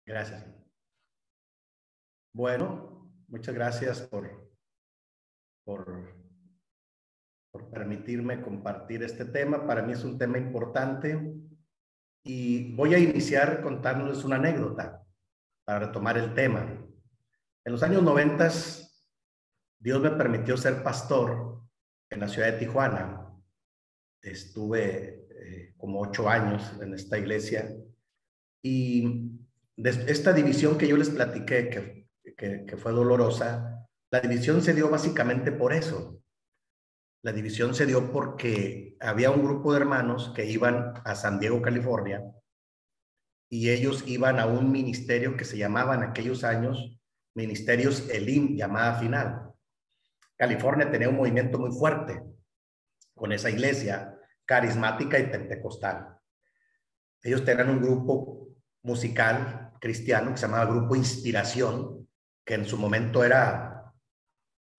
Gracias. Bueno, muchas gracias por, por permitirme compartir este tema. Para mí es un tema importante y voy a iniciar contándoles una anécdota para retomar el tema. En los años 90, Dios me permitió ser pastor en la ciudad de Tijuana. Estuve como 8 años en esta iglesia y esta división que yo les platiqué, que fue dolorosa, la división se dio básicamente por eso. La división se dio porque había un grupo de hermanos que iban a San Diego, California, y ellos iban a un ministerio que se llamaba en aquellos años Ministerios Elim, llamada final. California tenía un movimiento muy fuerte con esa iglesia carismática y pentecostal. Ellos tenían un grupo musical cristiano que se llamaba Grupo Inspiración, que en su momento era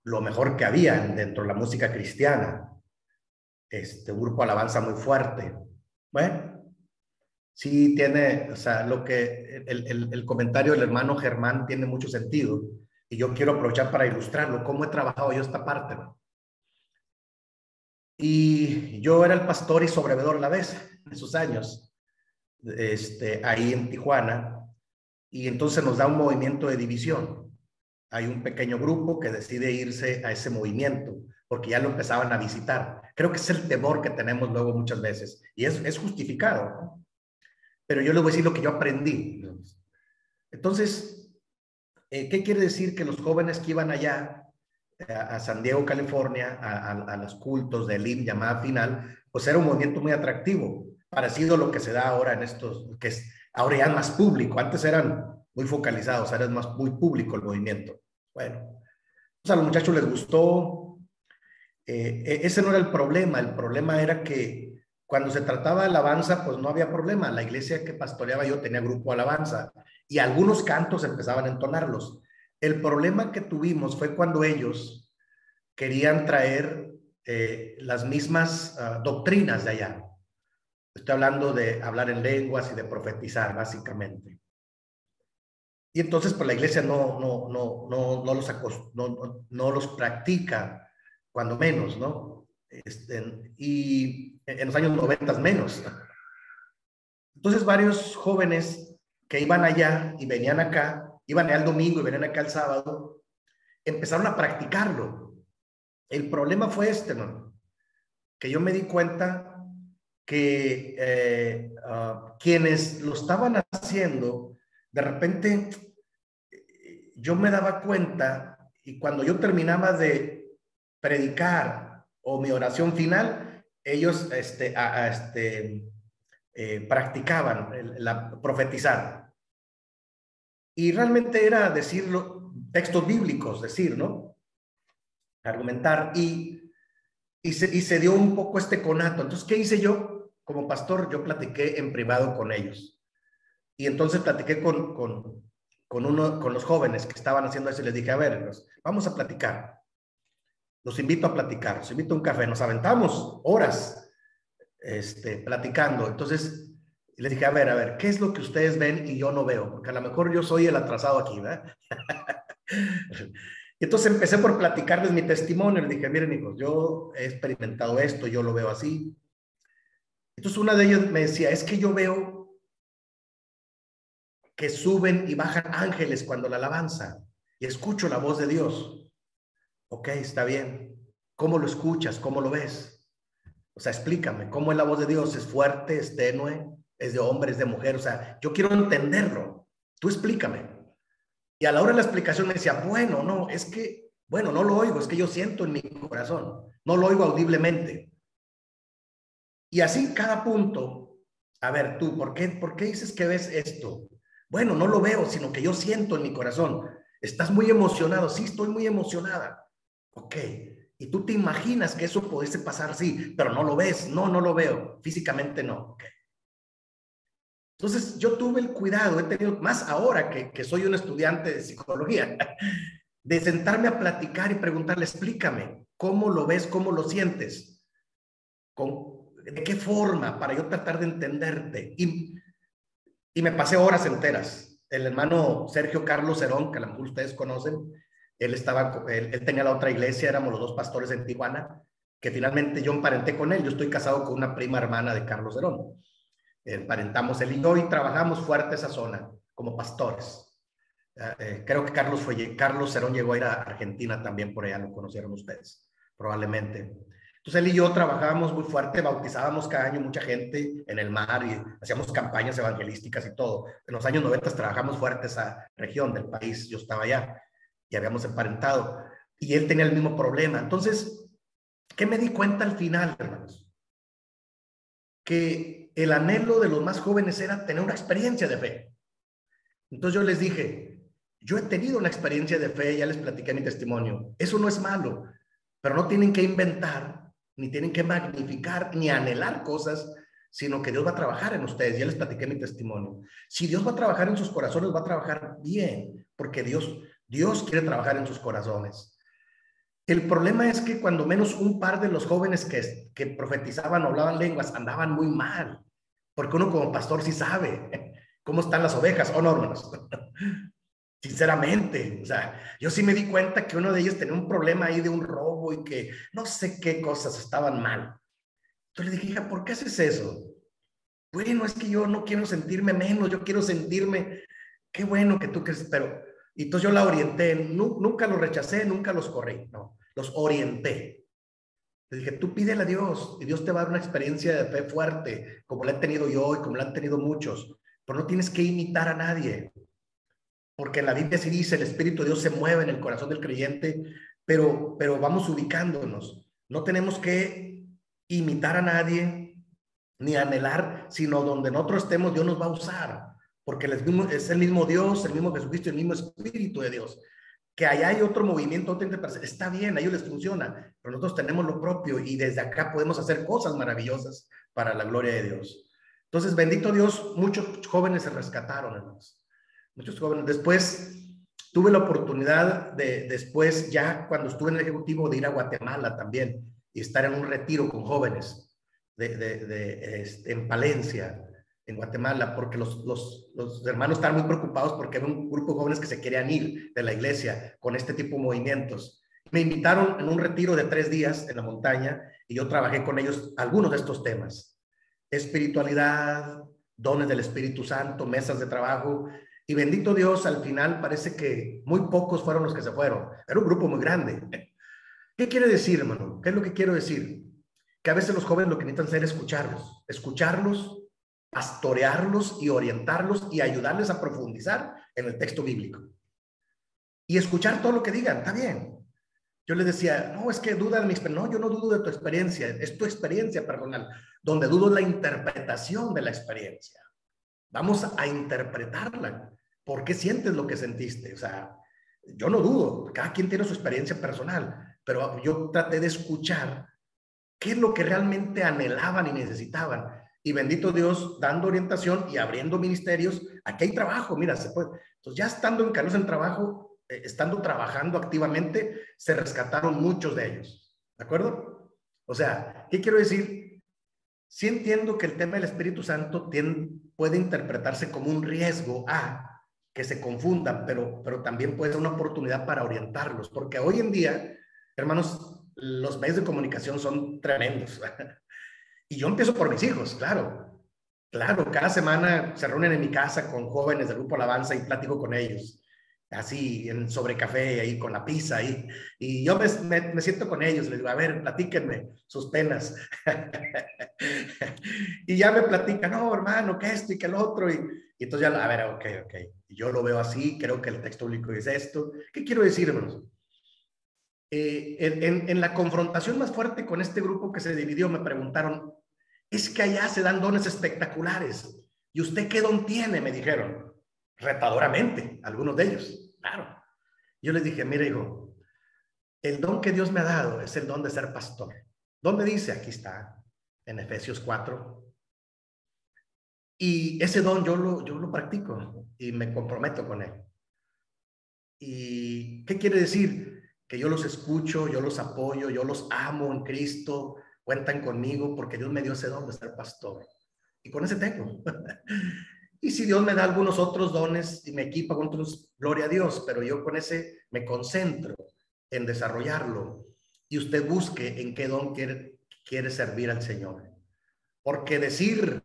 lo mejor que había dentro de la música cristiana. Un grupo alabanza muy fuerte. Bueno, sí tiene, o sea, el comentario del hermano Germán tiene mucho sentido y yo quiero aprovechar para ilustrarlo, cómo he trabajado yo esta parte, ¿no? Y yo era el pastor y sobrevedor a la vez en esos años, ahí en Tijuana, y entonces nos da un movimiento de división. Hay un pequeño grupo que decide irse a ese movimiento porque ya lo empezaban a visitar. Creo que es el temor que tenemos luego muchas veces y es justificado, ¿no? Pero yo les voy a decir lo que yo aprendí. Entonces, ¿qué quiere decir? Que los jóvenes que iban allá a San Diego, California, a los cultos de Elim, llamada final, pues era un movimiento muy atractivo, parecido a lo que se da ahora en estos, que es ahora ya más público. Antes eran muy focalizados, ahora es muy público el movimiento. Bueno, pues a los muchachos les gustó. Ese no era el problema era que cuando se trataba de alabanza, pues no había problema. La iglesia que pastoreaba yo tenía grupo alabanza y algunos cantos empezaban a entonarlos. El problema que tuvimos fue cuando ellos querían traer las mismas doctrinas de allá. Estoy hablando de hablar en lenguas y de profetizar, básicamente. Y entonces, pues la iglesia no los practica, cuando menos, ¿no? Y en los años 90 menos. Entonces, varios jóvenes que iban allá y venían acá, iban allá el domingo y venían acá el sábado, empezaron a practicarlo. El problema fue ¿no? Que yo me di cuenta que quienes lo estaban haciendo, de repente yo me daba cuenta y cuando yo terminaba de predicar o mi oración final, ellos practicaban profetizar. Y realmente era decirlo, textos bíblicos, decir, ¿no? Argumentar. Y se dio un poco este conato. Entonces, ¿qué hice yo? Como pastor, yo platiqué en privado con ellos. Y entonces platiqué con los jóvenes que estaban haciendo eso y les dije, a ver, vamos a platicar. Los invito a platicar, los invito a un café. Nos aventamos horas platicando. Entonces les dije, a ver, ¿qué es lo que ustedes ven y yo no veo? Porque a lo mejor yo soy el atrasado aquí, ¿verdad? Y entonces empecé por platicarles mi testimonio. Les dije, miren, hijos, yo he experimentado esto, yo lo veo así. Entonces una de ellas me decía, es que yo veo que suben y bajan ángeles cuando la alabanza y escucho la voz de Dios. Ok, está bien. ¿Cómo lo escuchas? ¿Cómo lo ves? O sea, explícame, ¿cómo es la voz de Dios? ¿Es fuerte? ¿Es tenue? ¿Es de hombre? ¿Es de mujer? O sea, yo quiero entenderlo. Tú explícame. Y a la hora de la explicación me decía, bueno, no, es que, bueno, no lo oigo, es que yo siento en mi corazón, no lo oigo audiblemente. Y así cada punto, a ver, tú, ¿por qué dices que ves esto? Bueno, no lo veo, sino que yo siento en mi corazón. ¿Estás muy emocionado? Sí, estoy muy emocionada. Ok. Y tú te imaginas que eso pudiese pasar, sí, pero no lo ves. No, no lo veo. Físicamente no. Okay. Entonces yo tuve el cuidado, he tenido más ahora que soy un estudiante de psicología, de sentarme a platicar y preguntarle, explícame, ¿cómo lo ves? ¿Cómo lo sientes? ¿De qué forma? Para yo tratar de entenderte. Y me pasé horas enteras el hermano Sergio Carlos Herón, que a lo mejor ustedes conocen, él tenía la otra iglesia, éramos los dos pastores en Tijuana, que finalmente yo emparenté con él. Yo estoy casado con una prima hermana de Carlos Herón. Emparentamos él y yo y trabajamos fuerte esa zona como pastores. Creo que Carlos Herón llegó a ir a Argentina también, por allá lo conocieron ustedes, probablemente. Entonces él y yo trabajábamos muy fuerte, bautizábamos cada año mucha gente en el mar y hacíamos campañas evangelísticas y todo. En los años 90 trabajamos fuerte esa región del país, yo estaba allá y habíamos emparentado. Y él tenía el mismo problema. Entonces, ¿qué me di cuenta al final, hermanos? Que el anhelo de los más jóvenes era tener una experiencia de fe. Entonces yo les dije, yo he tenido una experiencia de fe, ya les platiqué mi testimonio. Eso no es malo, pero no tienen que inventar, ni tienen que magnificar, ni anhelar cosas, sino que Dios va a trabajar en ustedes. Ya les platiqué mi testimonio. Si Dios va a trabajar en sus corazones, va a trabajar bien, porque Dios quiere trabajar en sus corazones. El problema es que cuando menos un par de los jóvenes que profetizaban o hablaban lenguas andaban muy mal, porque uno como pastor sí sabe cómo están las ovejas, ¿o no, hermanos? Sinceramente, o sea, yo sí me di cuenta que uno de ellos tenía un problema ahí de un robo y que no sé qué cosas estaban mal. Entonces le dije, hija, ¿por qué haces eso? Bueno, es que yo no quiero sentirme menos, yo quiero sentirme, qué bueno que tú crees, pero, y entonces yo la orienté, nunca los rechacé, nunca los corrí, no, los orienté. Le dije, tú pídele a Dios y Dios te va a dar una experiencia de fe fuerte, como la he tenido yo y como la han tenido muchos, pero no tienes que imitar a nadie, porque en la Biblia sí dice, el Espíritu de Dios se mueve en el corazón del creyente, pero vamos ubicándonos, no tenemos que imitar a nadie, ni anhelar, sino donde nosotros estemos, Dios nos va a usar, porque es el mismo Dios, el mismo Jesucristo, el mismo Espíritu de Dios. Que allá hay otro movimiento, otra interpretación, está bien, a ellos les funciona, pero nosotros tenemos lo propio y desde acá podemos hacer cosas maravillosas para la gloria de Dios. Entonces, bendito Dios, muchos jóvenes se rescataron, hermanos. Muchos jóvenes. Después tuve la oportunidad después, ya cuando estuve en el Ejecutivo, de ir a Guatemala también y estar en un retiro con jóvenes en Palencia, en Guatemala, porque los hermanos estaban muy preocupados porque había un grupo de jóvenes que se querían ir de la iglesia con este tipo de movimientos. Me invitaron en un retiro de 3 días en la montaña y yo trabajé con ellos algunos de estos temas. Espiritualidad, dones del Espíritu Santo, mesas de trabajo. Y bendito Dios, al final parece que muy pocos fueron los que se fueron. Era un grupo muy grande. ¿Qué quiere decir, hermano? ¿Qué es lo que quiero decir? Que a veces los jóvenes lo que necesitan hacer es escucharlos, pastorearlos y orientarlos y ayudarles a profundizar en el texto bíblico. Y escuchar todo lo que digan, está bien. Yo les decía, no, es que duda de mi experiencia. No, yo no dudo de tu experiencia, es tu experiencia personal. Donde dudo es la interpretación de la experiencia. Vamos a interpretarla. ¿Por qué sientes lo que sentiste? O sea, yo no dudo, cada quien tiene su experiencia personal, pero yo traté de escuchar qué es lo que realmente anhelaban y necesitaban. Y bendito Dios, dando orientación y abriendo ministerios, aquí hay trabajo, mira, se puede. Entonces, ya estando en Carlos en trabajo, estando trabajando activamente, se rescataron muchos de ellos. ¿De acuerdo? O sea, ¿qué quiero decir? Sí entiendo que el tema del Espíritu Santo puede interpretarse como un riesgo a que se confundan, pero también puede ser una oportunidad para orientarlos, porque hoy en día, hermanos, los medios de comunicación son tremendos. Y yo empiezo por mis hijos, claro. Claro, cada semana se reúnen en mi casa con jóvenes del grupo Alabanza y platico con ellos, así sobre café, ahí con la pizza, ahí. Y yo me siento con ellos, les digo, a ver, platíquenme sus penas. Y ya me platican, no, hermano, que esto y que el otro. Y entonces ya, a ver, ok. Y yo lo veo así, creo que el texto bíblico dice esto. ¿Qué quiero decir, hermanos? En la confrontación más fuerte con este grupo que se dividió, me preguntaron, es que allá se dan dones espectaculares. ¿Y usted qué don tiene? Me dijeron, retadoramente, algunos de ellos. Claro. Yo les dije, mire, hijo, el don que Dios me ha dado es el don de ser pastor. ¿Dónde dice? Aquí está, en Efesios 4. Y ese don yo lo practico y me comprometo con él. ¿Y qué quiere decir? Que yo los escucho, yo los apoyo, yo los amo en Cristo, cuentan conmigo porque Dios me dio ese don de ser pastor. Y con ese tengo. Y si Dios me da algunos otros dones y me equipa con otros, gloria a Dios, pero yo con ese me concentro en desarrollarlo. Y usted busque en qué don quiere servir al Señor. Porque decir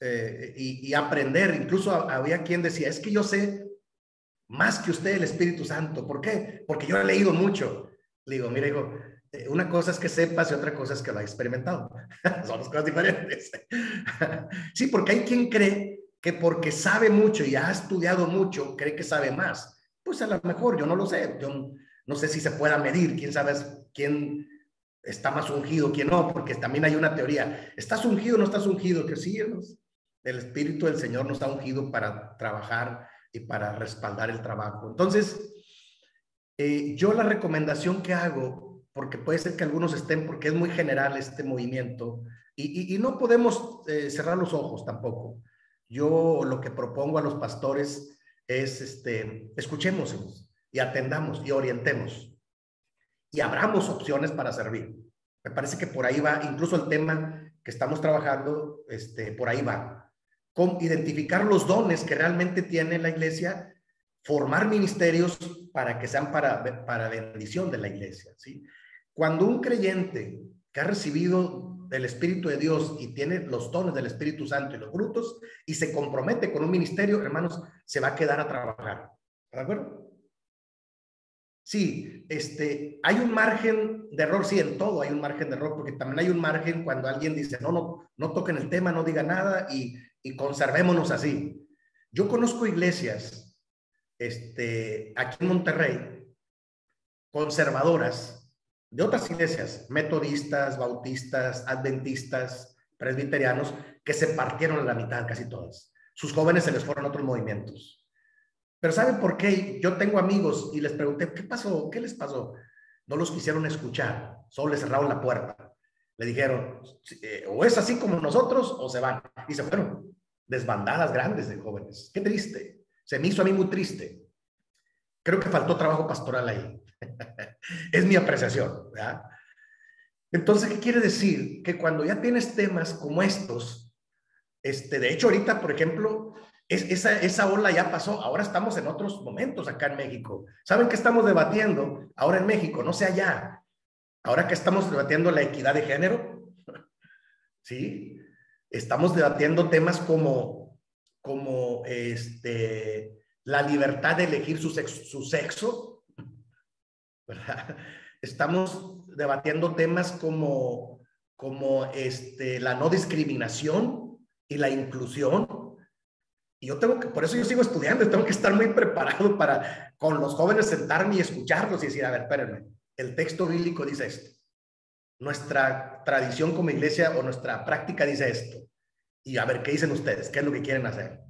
y aprender, incluso había quien decía, es que yo sé más que usted el Espíritu Santo. ¿Por qué? Porque yo he leído mucho. Le digo, mire, hijo, una cosa es que sepas y otra cosa es que lo ha experimentado. Son dos cosas diferentes. Sí, porque hay quien cree que porque sabe mucho y ha estudiado mucho, cree que sabe más. Pues a lo mejor, yo no lo sé. Yo no sé si se pueda medir. ¿Quién sabe quién está más ungido, quién no? Porque también hay una teoría. ¿Estás ungido o no estás ungido? Que sí, el Espíritu del Señor nos ha ungido para trabajar y para respaldar el trabajo. Entonces, yo la recomendación que hago, porque puede ser que algunos estén, porque es muy general este movimiento, y no podemos cerrar los ojos tampoco. Yo lo que propongo a los pastores es, escuchemos y atendamos y orientemos y abramos opciones para servir. Me parece que por ahí va, incluso el tema que estamos trabajando, por ahí va. Con identificar los dones que realmente tiene la iglesia, formar ministerios para que sean para bendición de la iglesia, ¿sí? Cuando un creyente que ha recibido el Espíritu de Dios y tiene los dones del Espíritu Santo y los frutos y se compromete con un ministerio, hermanos, se va a quedar a trabajar. ¿De acuerdo? Sí, hay un margen de error, sí, en todo hay un margen de error, porque también hay un margen cuando alguien dice, no toquen el tema, no diga nada y conservémonos así. Yo conozco iglesias, aquí en Monterrey, conservadoras, de otras iglesias, metodistas, bautistas, adventistas, presbiterianos, que se partieron a la mitad casi todas. Sus jóvenes se les fueron a otros movimientos. Pero ¿saben por qué? Yo tengo amigos y les pregunté, ¿qué pasó? ¿Qué les pasó? No los quisieron escuchar, solo les cerraron la puerta. Le dijeron, o es así como nosotros o se van. Y se fueron. Desbandadas grandes de jóvenes. Qué triste. Se me hizo a mí muy triste. Creo que faltó trabajo pastoral ahí. Es mi apreciación, ¿verdad? Entonces, ¿qué quiere decir? Que cuando ya tienes temas como estos, de hecho, ahorita, por ejemplo, esa ola ya pasó. Ahora estamos en otros momentos acá en México. ¿Saben qué estamos debatiendo ahora en México? No sé allá. Ahora que estamos debatiendo la equidad de género, ¿sí? Estamos debatiendo temas como la libertad de elegir su sexo, ¿verdad? Estamos debatiendo temas como la no discriminación y la inclusión. Y yo por eso yo sigo estudiando, tengo que estar muy preparado para con los jóvenes sentarme y escucharlos y decir, a ver, espérenme, el texto bíblico dice esto, nuestra tradición como iglesia o nuestra práctica dice esto, y a ver, ¿qué dicen ustedes? ¿Qué es lo que quieren hacer?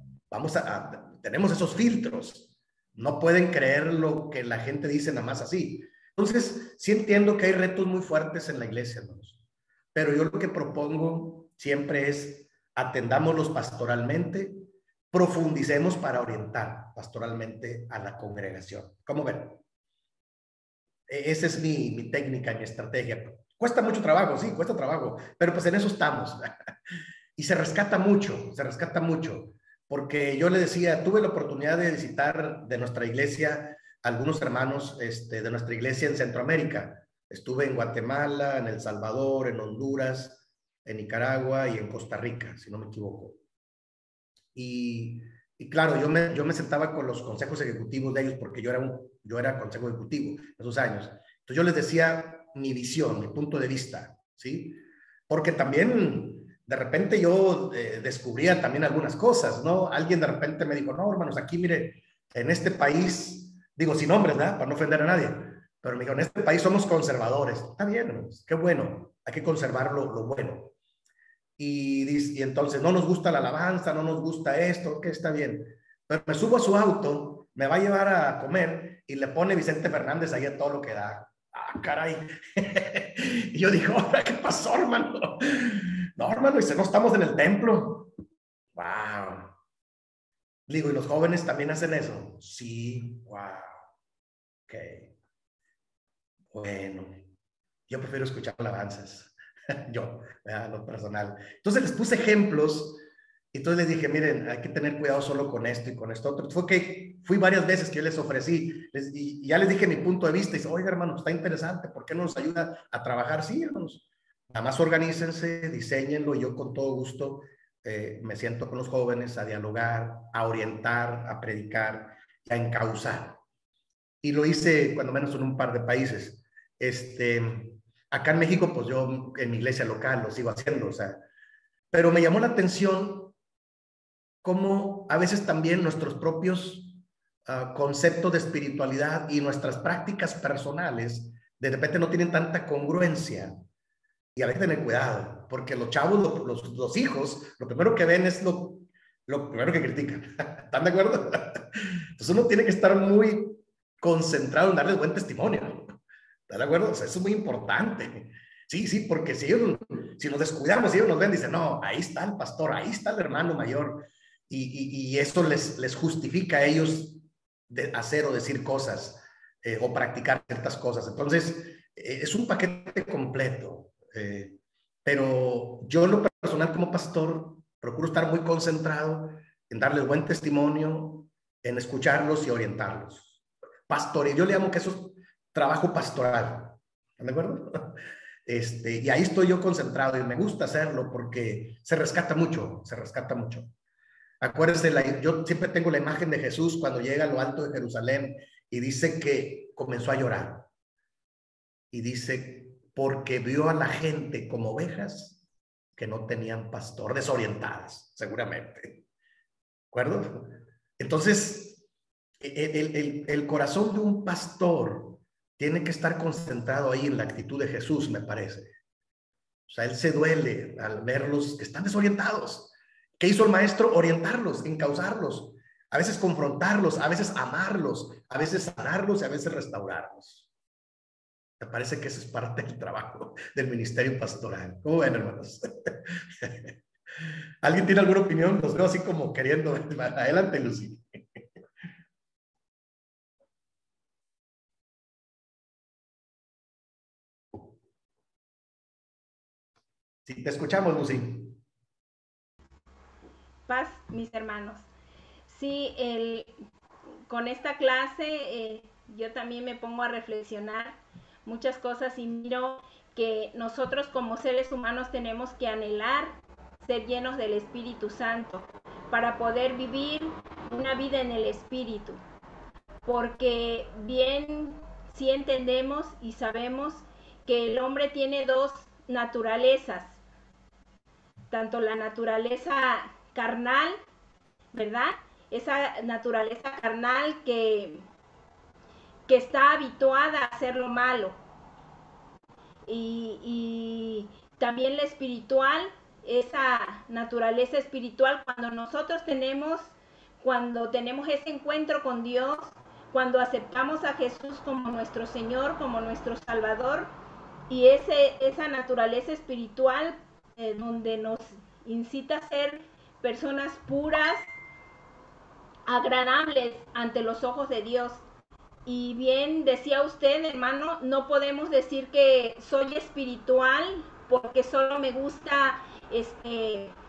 Tenemos esos filtros, no pueden creer lo que la gente dice nada más así. Entonces, sí entiendo que hay retos muy fuertes en la iglesia, hermanos, pero yo lo que propongo siempre es atendámoslos pastoralmente, profundicemos para orientar pastoralmente a la congregación. ¿Cómo ven? Esa es mi técnica, mi estrategia. Cuesta mucho trabajo, sí, cuesta trabajo, pero pues en eso estamos. Y se rescata mucho, porque yo le decía, tuve la oportunidad de visitar de nuestra iglesia algunos hermanos de nuestra iglesia en Centroamérica. Estuve en Guatemala, en El Salvador, en Honduras, en Nicaragua y en Costa Rica, si no me equivoco. Y claro, yo me sentaba con los consejos ejecutivos de ellos porque yo era consejo ejecutivo en esos años. Entonces yo les decía mi visión, mi punto de vista, ¿sí? Porque también de repente yo descubría también algunas cosas, ¿no? Alguien de repente me dijo, no, hermanos, aquí mire, en este país, digo sin nombres, ¿verdad? Para no ofender a nadie, pero me dijo, en este país somos conservadores. Está bien, hermanos, qué bueno, hay que conservar lo bueno. Y entonces no nos gusta la alabanza, no nos gusta esto, que está bien. Pero me subo a su auto, me va a llevar a comer y le pone Vicente Fernández ahí a todo lo que da. Ah, caray. Y yo digo, ¿qué pasó, hermano? No, hermano, dice, no estamos en el templo. Wow. Digo, ¿y los jóvenes también hacen eso? Sí, wow. Ok. Bueno, yo prefiero escuchar alabanzas. Yo, lo personal. Entonces les puse ejemplos Entonces les dije, miren, hay que tener cuidado solo con esto y con esto otro. Fue que fui varias veces que yo les ofrecí y ya les dije mi punto de vista. Y dice, oiga, hermano, está interesante, ¿por qué no nos ayuda a trabajar? Sí, hermanos, nada más organícense, diseñenlo. Y yo con todo gusto me siento con los jóvenes a dialogar, a orientar, a predicar, a encauzar. Y lo hice cuando menos en un par de países. Acá en México, pues yo en mi iglesia local lo sigo haciendo, o sea, pero me llamó la atención cómo a veces también nuestros propios conceptos de espiritualidad y nuestras prácticas personales de repente no tienen tanta congruencia. Y hay que tener cuidado, porque los chavos, los hijos, lo primero que ven es lo primero que critican. ¿Están de acuerdo? Entonces uno tiene que estar muy concentrado en darles buen testimonio. ¿Están de acuerdo? O sea, eso es muy importante. Sí, sí, porque si nos descuidamos, si ellos nos ven, dicen, no, ahí está el pastor, ahí está el hermano mayor, y eso les justifica a ellos de hacer o decir cosas o practicar ciertas cosas. Entonces, es un paquete completo. Pero yo en lo personal como pastor procuro estar muy concentrado en darles buen testimonio, en escucharlos y orientarlos. Pastoreo, yo le llamo que eso es trabajo pastoral. ¿Están de acuerdo? Y ahí estoy yo concentrado y me gusta hacerlo porque se rescata mucho, se rescata mucho. Acuérdense, yo siempre tengo la imagen de Jesús cuando llega a lo alto de Jerusalén y dice que comenzó a llorar. Y dice, porque vio a la gente como ovejas que no tenían pastor, desorientadas, seguramente. ¿De acuerdo? Entonces, el corazón de un pastor tiene que estar concentrado ahí en la actitud de Jesús, me parece. O sea, él se duele al verlos que están desorientados. ¿Qué hizo el maestro? Orientarlos, encauzarlos, a veces confrontarlos, a veces amarlos, a veces sanarlos y a veces restaurarlos. Me parece que eso es parte del trabajo del ministerio pastoral. ¿Cómo ven, hermanos? ¿Alguien tiene alguna opinión? Los veo así como queriendo. Adelante, Lucy. Sí, te escuchamos, Lucy. Paz, mis hermanos. Sí, con esta clase yo también me pongo a reflexionar muchas cosas y miro que nosotros como seres humanos tenemos que anhelar ser llenos del Espíritu Santo para poder vivir una vida en el Espíritu. Porque bien sí entendemos y sabemos que el hombre tiene dos naturalezas, tanto la naturaleza carnal, ¿verdad? Esa naturaleza carnal que está habituada a hacer lo malo. Y también la espiritual, esa naturaleza espiritual, cuando tenemos ese encuentro con Dios, cuando aceptamos a Jesús como nuestro Señor, como nuestro Salvador, y esa naturaleza espiritual donde nos incita a ser personas puras, agradables ante los ojos de Dios. Y bien decía usted, hermano, no podemos decir que soy espiritual porque solo me gusta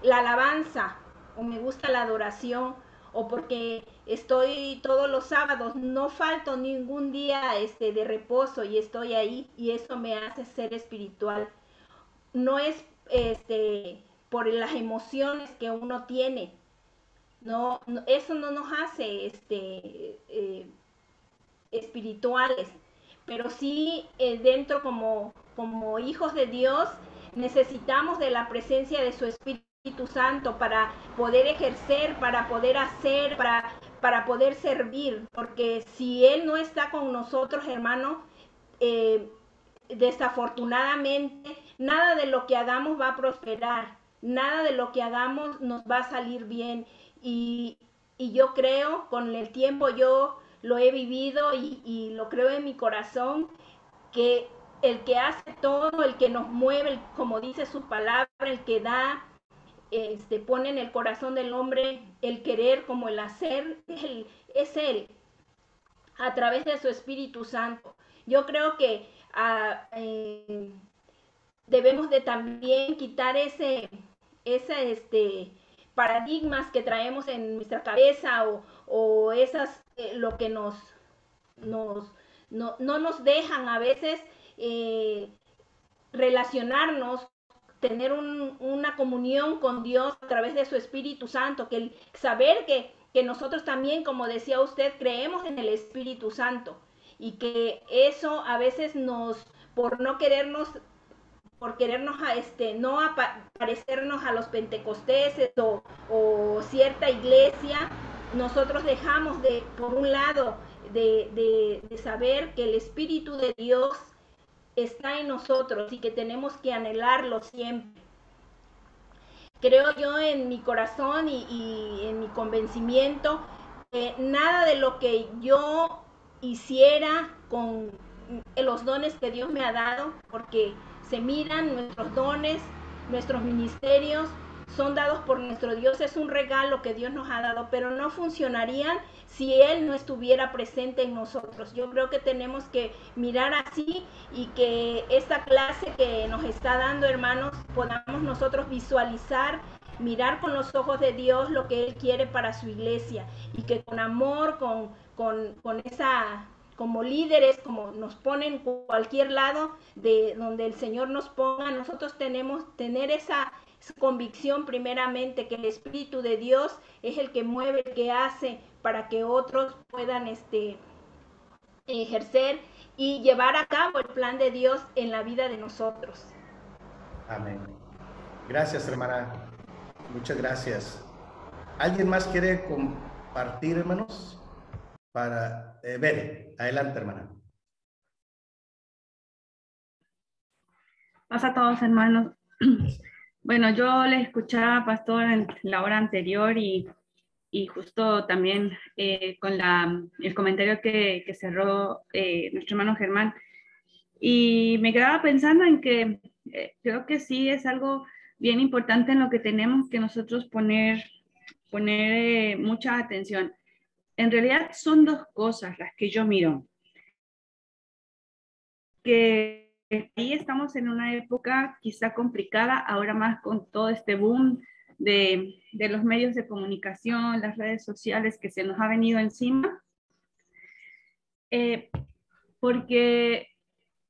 la alabanza o me gusta la adoración o porque estoy todos los sábados, no falto ningún día de reposo y estoy ahí y eso me hace ser espiritual. No es por las emociones que uno tiene, no, eso no nos hace espirituales, pero sí dentro como hijos de Dios necesitamos de la presencia de su Espíritu Santo para poder ejercer, para poder hacer, para poder servir, porque si Él no está con nosotros, hermano, eh, desafortunadamente nada de lo que hagamos va a prosperar, nada de lo que hagamos nos va a salir bien y, y yo creo, con el tiempo yo lo he vivido y lo creo en mi corazón, que el que hace todo, el que nos mueve, como dice su palabra, el que da, pone en el corazón del hombre el querer como el hacer, es él, a través de su Espíritu Santo. Yo creo que debemos de también quitar esa paradigmas que traemos en nuestra cabeza o esas, lo que no nos dejan a veces relacionarnos, tener una comunión con Dios a través de su Espíritu Santo, que el saber que nosotros también, como decía usted, creemos en el Espíritu Santo y que eso a veces por no querernos, no parecernos a los pentecosteses o cierta iglesia, nosotros dejamos por un lado, de saber que el Espíritu de Dios está en nosotros y que tenemos que anhelarlo siempre. Creo yo en mi corazón y en mi convencimiento que nada de lo que yo hiciera con los dones que Dios me ha dado, porque se miran nuestros dones, nuestros ministerios, son dados por nuestro Dios, es un regalo que Dios nos ha dado, pero no funcionarían si Él no estuviera presente en nosotros. Yo creo que tenemos que mirar así y que esta clase que nos está dando, hermanos, podamos nosotros visualizar, mirar con los ojos de Dios lo que Él quiere para su iglesia y que con amor, con esa, como líderes, como nos ponen cualquier lado de donde el Señor nos ponga, nosotros tenemos tener esa convicción primeramente que el Espíritu de Dios es el que mueve, el que hace para que otros puedan ejercer y llevar a cabo el plan de Dios en la vida de nosotros. Amén. Gracias, hermana. Muchas gracias. ¿Alguien más quiere compartir, hermanos? Para ver, adelante, hermana. Pasa a todos, hermanos. Bueno, yo le escuchaba, pastor, en la hora anterior y justo también con el comentario que cerró nuestro hermano Germán. Y me quedaba pensando en que creo que sí es algo bien importante en lo que tenemos que nosotros poner mucha atención. En realidad son dos cosas las que yo miro. Que ahí estamos en una época quizá complicada, ahora más con todo este boom de los medios de comunicación, las redes sociales que se nos ha venido encima, porque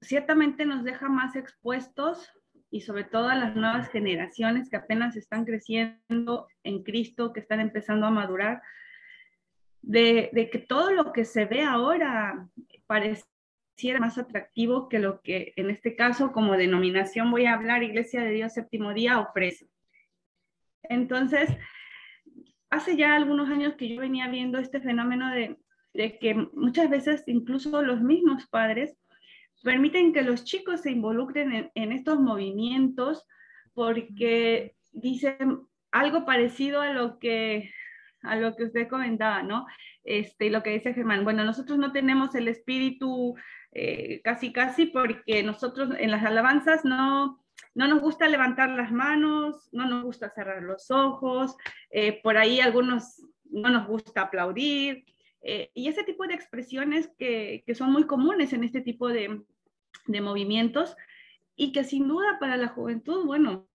ciertamente nos deja más expuestos y sobre todo a las nuevas generaciones que apenas están creciendo en Cristo, que están empezando a madurar, de que todo lo que se ve ahora parece más atractivo que lo que en este caso como denominación voy a hablar Iglesia de Dios Séptimo Día ofrece. Entonces, hace ya algunos años que yo venía viendo este fenómeno de que muchas veces incluso los mismos padres permiten que los chicos se involucren en estos movimientos porque dicen algo parecido a lo que usted comentaba, ¿no? Lo que dice Germán, bueno, nosotros no tenemos el espíritu casi porque nosotros en las alabanzas no nos gusta levantar las manos, no nos gusta cerrar los ojos, por ahí algunos no nos gusta aplaudir, y ese tipo de expresiones que son muy comunes en este tipo de movimientos y que sin duda para la juventud, bueno,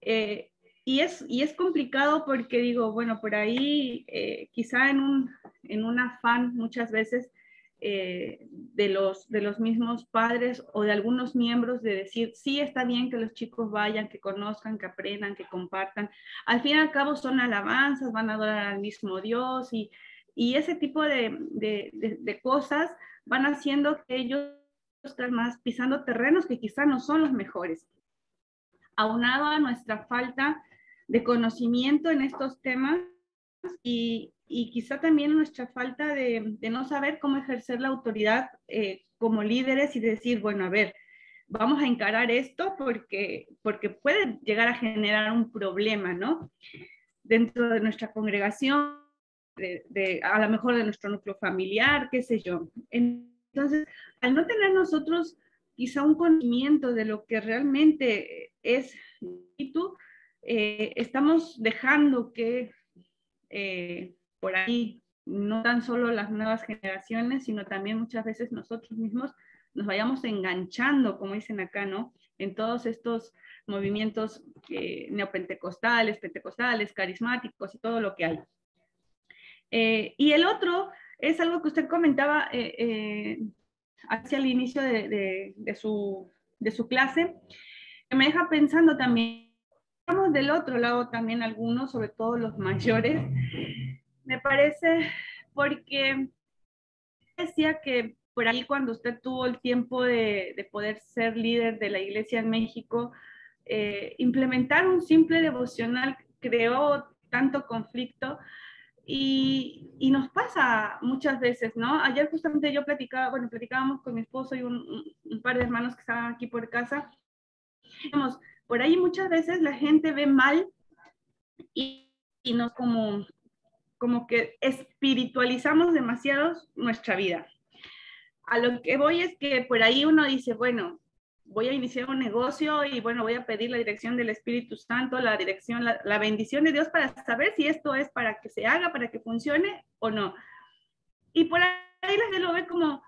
y es complicado porque digo, bueno, por ahí quizá en un afán muchas veces de los mismos padres o de algunos miembros de decir, sí está bien que los chicos vayan, que conozcan, que aprendan, que compartan. Al fin y al cabo son alabanzas, van a adorar al mismo Dios y ese tipo de cosas van haciendo que ellos estén más pisando terrenos que quizá no son los mejores. Aunado a nuestra falta de conocimiento en estos temas y quizá también nuestra falta de no saber cómo ejercer la autoridad como líderes y decir, bueno, a ver, vamos a encarar esto porque puede llegar a generar un problema, ¿no? Dentro de nuestra congregación, a lo mejor de nuestro núcleo familiar, qué sé yo. Entonces, al no tener nosotros quizá un conocimiento de lo que realmente es espíritu, estamos dejando que por ahí no tan solo las nuevas generaciones, sino también muchas veces nosotros mismos nos vayamos enganchando, como dicen acá, ¿no? en todos estos movimientos neopentecostales, pentecostales, carismáticos y todo lo que hay. Y el otro es algo que usted comentaba hacia el inicio de su clase, que me deja pensando también, estamos del otro lado también algunos, sobre todo los mayores, me parece, porque decía que por ahí cuando usted tuvo el tiempo de poder ser líder de la iglesia en México, implementar un simple devocional creó tanto conflicto y nos pasa muchas veces, ¿no? Ayer justamente yo platicábamos con mi esposo y un par de hermanos que estaban aquí por casa. Digamos, por ahí muchas veces la gente ve mal y nos como que espiritualizamos demasiado nuestra vida. A lo que voy es que por ahí uno dice, bueno, voy a iniciar un negocio y bueno, voy a pedir la dirección del Espíritu Santo, la dirección, la bendición de Dios para saber si esto es para que se haga, para que funcione o no. Y por ahí la gente lo ve como,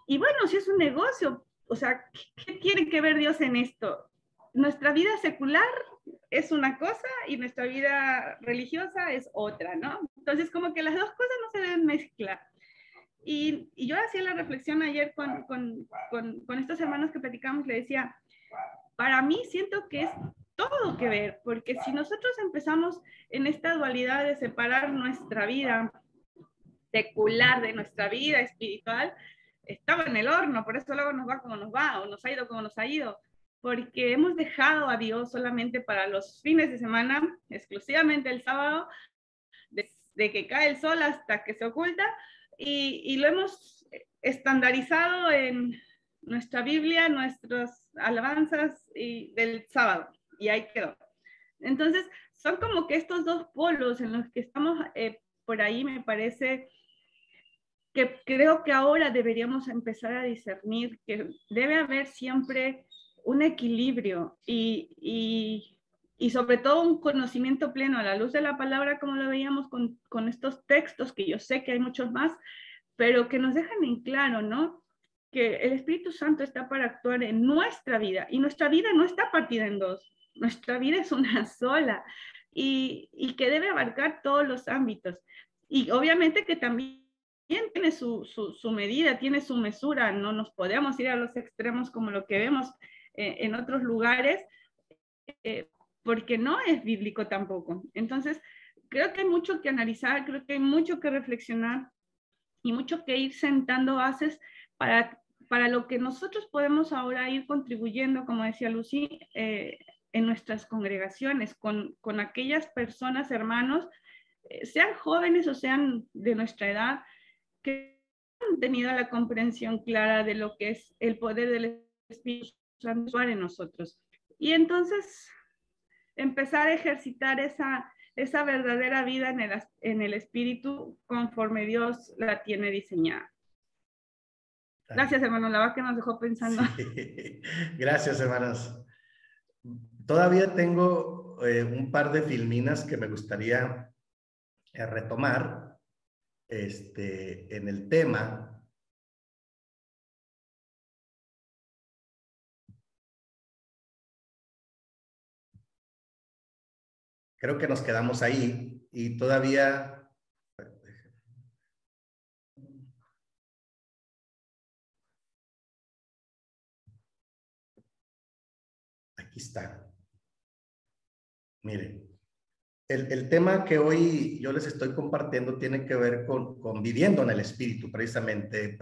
y bueno, si es un negocio, o sea, ¿qué tiene que ver Dios en esto? Nuestra vida secular es una cosa y nuestra vida religiosa es otra, ¿no? Entonces, como que las dos cosas no se deben mezclar. Y yo hacía la reflexión ayer con estos hermanos que platicamos, le decía, para mí siento que es todo que ver, porque si nosotros empezamos en esta dualidad de separar nuestra vida secular de nuestra vida espiritual, estaba en el horno, por eso luego nos va como nos va, o nos ha ido como nos ha ido, porque hemos dejado a Dios solamente para los fines de semana, exclusivamente el sábado, de que cae el sol hasta que se oculta, y lo hemos estandarizado en nuestra Biblia, nuestras alabanzas del sábado, y ahí quedó. Entonces, son como que estos dos polos en los que estamos por ahí, me parece que creo que ahora deberíamos empezar a discernir que debe haber siempre un equilibrio y sobre todo un conocimiento pleno a la luz de la palabra, como lo veíamos con estos textos, que yo sé que hay muchos más, pero que nos dejan en claro, ¿no? Que el Espíritu Santo está para actuar en nuestra vida, y nuestra vida no está partida en dos, nuestra vida es una sola, y que debe abarcar todos los ámbitos. Y obviamente que también tiene su medida, tiene su mesura, no nos podemos ir a los extremos como lo que vemos en otros lugares, porque no es bíblico tampoco. Entonces, creo que hay mucho que analizar, creo que hay mucho que reflexionar y mucho que ir sentando bases para lo que nosotros podemos ahora ir contribuyendo, como decía Lucy, en nuestras congregaciones, con aquellas personas, hermanos, sean jóvenes o sean de nuestra edad, que han tenido la comprensión clara de lo que es el poder del Espíritu Santo en nosotros. Y entonces empezar a ejercitar esa verdadera vida en el Espíritu conforme Dios la tiene diseñada. Gracias, hermano. La verdad que nos dejó pensando. Sí. Gracias, hermanas. Todavía tengo un par de filminas que me gustaría retomar en el tema. Creo que nos quedamos ahí y todavía... Aquí está. Miren, el tema que hoy yo les estoy compartiendo tiene que ver con viviendo en el Espíritu, precisamente.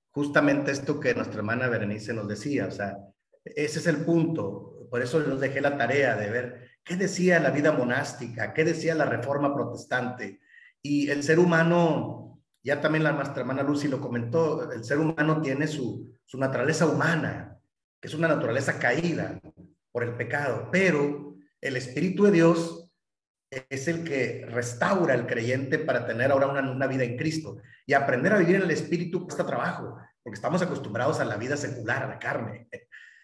Justamente esto que nuestra hermana Berenice nos decía, o sea, ese es el punto. Por eso les dejé la tarea de ver qué decía la vida monástica, qué decía la Reforma Protestante. Y el ser humano, ya también nuestra hermana Lucy lo comentó, el ser humano tiene su naturaleza humana, que es una naturaleza caída por el pecado, pero el Espíritu de Dios es el que restaura al creyente para tener ahora una vida en Cristo. Y aprender a vivir en el Espíritu cuesta trabajo, porque estamos acostumbrados a la vida secular, a la carne.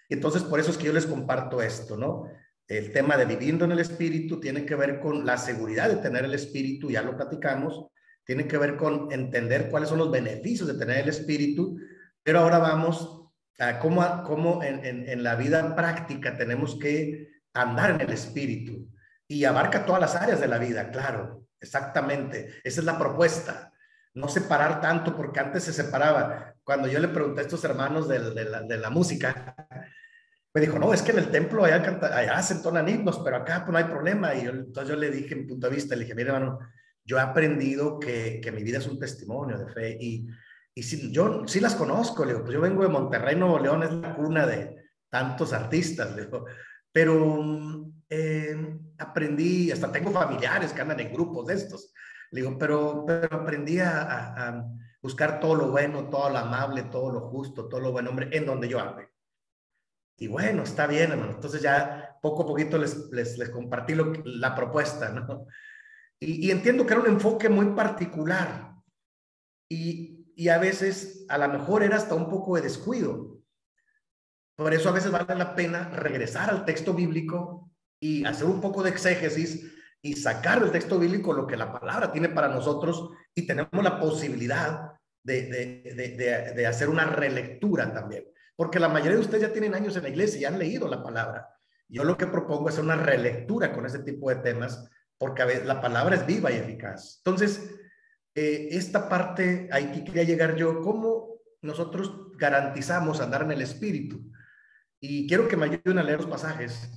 Entonces, por eso es que yo les comparto esto, ¿no? El tema de viviendo en el Espíritu tiene que ver con la seguridad de tener el Espíritu, ya lo platicamos, tiene que ver con entender cuáles son los beneficios de tener el Espíritu, pero ahora vamos cómo en la vida práctica tenemos que andar en el Espíritu y abarca todas las áreas de la vida, claro, exactamente. Esa es la propuesta. No separar tanto, porque antes se separaba. Cuando yo le pregunté a estos hermanos de la música, me dijo, no, es que en el templo allá se entonan himnos, pero acá pues no hay problema. Y entonces yo le dije, mi punto de vista, le dije, mire, hermano, yo he aprendido que mi vida es un testimonio de fe y si, yo sí las conozco, le digo, pues yo vengo de Monterrey, Nuevo León, es la cuna de tantos artistas, le digo, pero aprendí, hasta tengo familiares que andan en grupos de estos, le digo, pero aprendí a buscar todo lo bueno, todo lo amable, todo lo justo, todo lo buen hombre, en donde yo ande. Y bueno, está bien, hermano. Entonces ya poco a poquito les compartí la propuesta, ¿no? Y entiendo que era un enfoque muy particular y a veces a lo mejor era hasta un poco de descuido. Por eso a veces vale la pena regresar al texto bíblico y hacer un poco de exégesis y sacar del texto bíblico lo que la palabra tiene para nosotros y tenemos la posibilidad de hacer una relectura también. Porque la mayoría de ustedes ya tienen años en la iglesia y han leído la palabra. Yo lo que propongo es una relectura con ese tipo de temas, porque a veces la palabra es viva y eficaz. Entonces, esta parte, ahí quería llegar yo, ¿cómo nosotros garantizamos andar en el Espíritu? Y quiero que me ayuden a leer los pasajes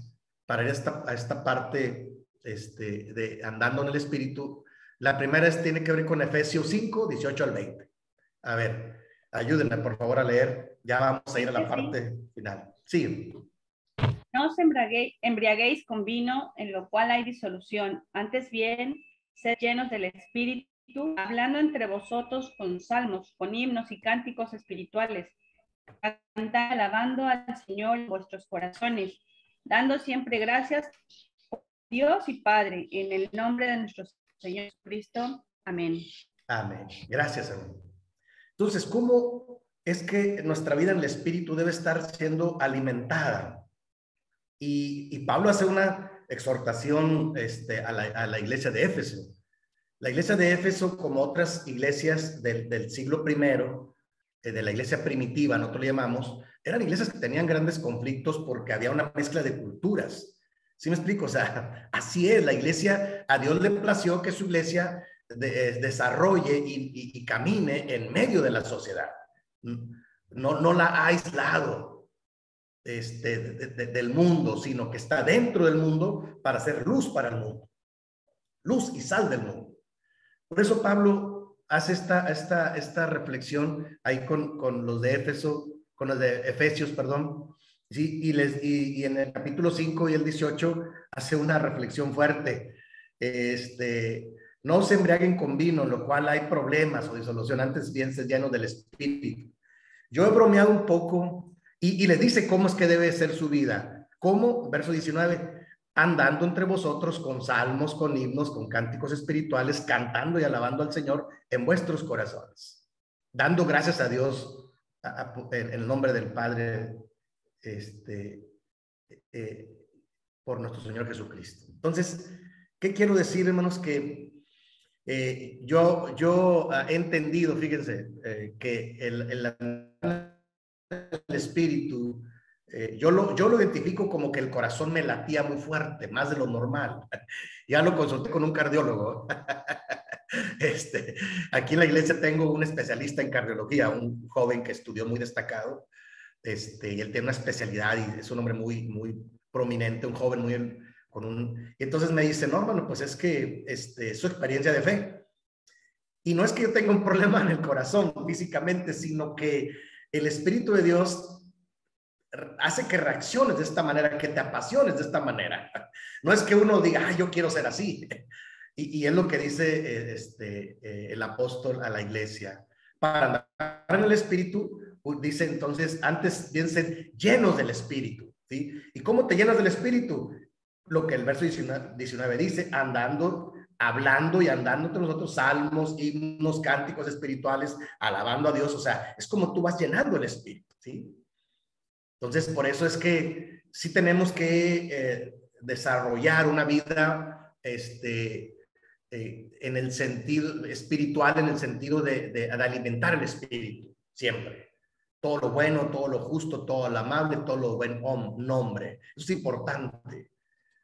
para ir a esta parte de andando en el Espíritu. La primera tiene que ver con Efesios 5, 18 al 20. A ver, ayúdenme por favor a leer. Ya vamos a ir a la parte final. Sí. No os embriaguéis con vino, en lo cual hay disolución. Antes bien, sed llenos del Espíritu, hablando entre vosotros con salmos, con himnos y cánticos espirituales, cantando, alabando al Señor en vuestros corazones, dando siempre gracias a Dios y Padre, en el nombre de nuestro Señor Jesucristo. Amén. Amén. Gracias, hermano. Entonces, ¿cómo es que nuestra vida en el Espíritu debe estar siendo alimentada? Y Pablo hace una exhortación a la iglesia de Éfeso. La iglesia de Éfeso, como otras iglesias del siglo I, de la iglesia primitiva, nosotros le llamamos, eran iglesias que tenían grandes conflictos porque había una mezcla de culturas. ¿Sí me explico? O sea, así es, la iglesia, a Dios le plació que su iglesia desarrolle y camine en medio de la sociedad. No la ha aislado del mundo, sino que está dentro del mundo para hacer luz para el mundo. Luz y sal del mundo. Por eso Pablo hace esta reflexión ahí con los de Éfeso, con los de Efesios, perdón, ¿sí? Y en el capítulo 5 y el 18 hace una reflexión fuerte. No se embriaguen con vino, en lo cual hay problemas o disolución, antes bien se llenos del Espíritu. Yo he bromeado un poco y les dice cómo es que debe ser su vida. ¿Cómo? Verso 19. Andando entre vosotros con salmos, con himnos, con cánticos espirituales, cantando y alabando al Señor en vuestros corazones, dando gracias a Dios en el nombre del Padre, por nuestro Señor Jesucristo. Entonces, ¿qué quiero decir, hermanos? Que yo he entendido, fíjense, que el Espíritu, yo lo identifico como que el corazón me latía muy fuerte, más de lo normal. Ya lo consulté con un cardiólogo. Aquí en la iglesia tengo un especialista en cardiología, un joven que estudió muy destacado, y él tiene una especialidad y es un hombre muy prominente, un joven y entonces me dice, no, bueno, pues es que es su experiencia de fe. Y no es que yo tenga un problema en el corazón físicamente, sino que el Espíritu de Dios hace que reacciones de esta manera, que te apasiones de esta manera. No es que uno diga, yo quiero ser así. Y es lo que dice el apóstol a la iglesia. Para andar en el Espíritu, dice entonces, antes bien ser llenos del Espíritu. ¿Sí? ¿Y cómo te llenas del Espíritu? Lo que el verso 19 dice, hablando y andando entre nosotros salmos, himnos, cánticos espirituales, alabando a Dios. O sea, es como tú vas llenando el Espíritu, ¿sí? Entonces, por eso es que sí tenemos que desarrollar una vida en el sentido espiritual, en el sentido de alimentar el espíritu, siempre. todo lo bueno, todo lo justo, todo lo amable, todo lo buen nombre. Eso es importante,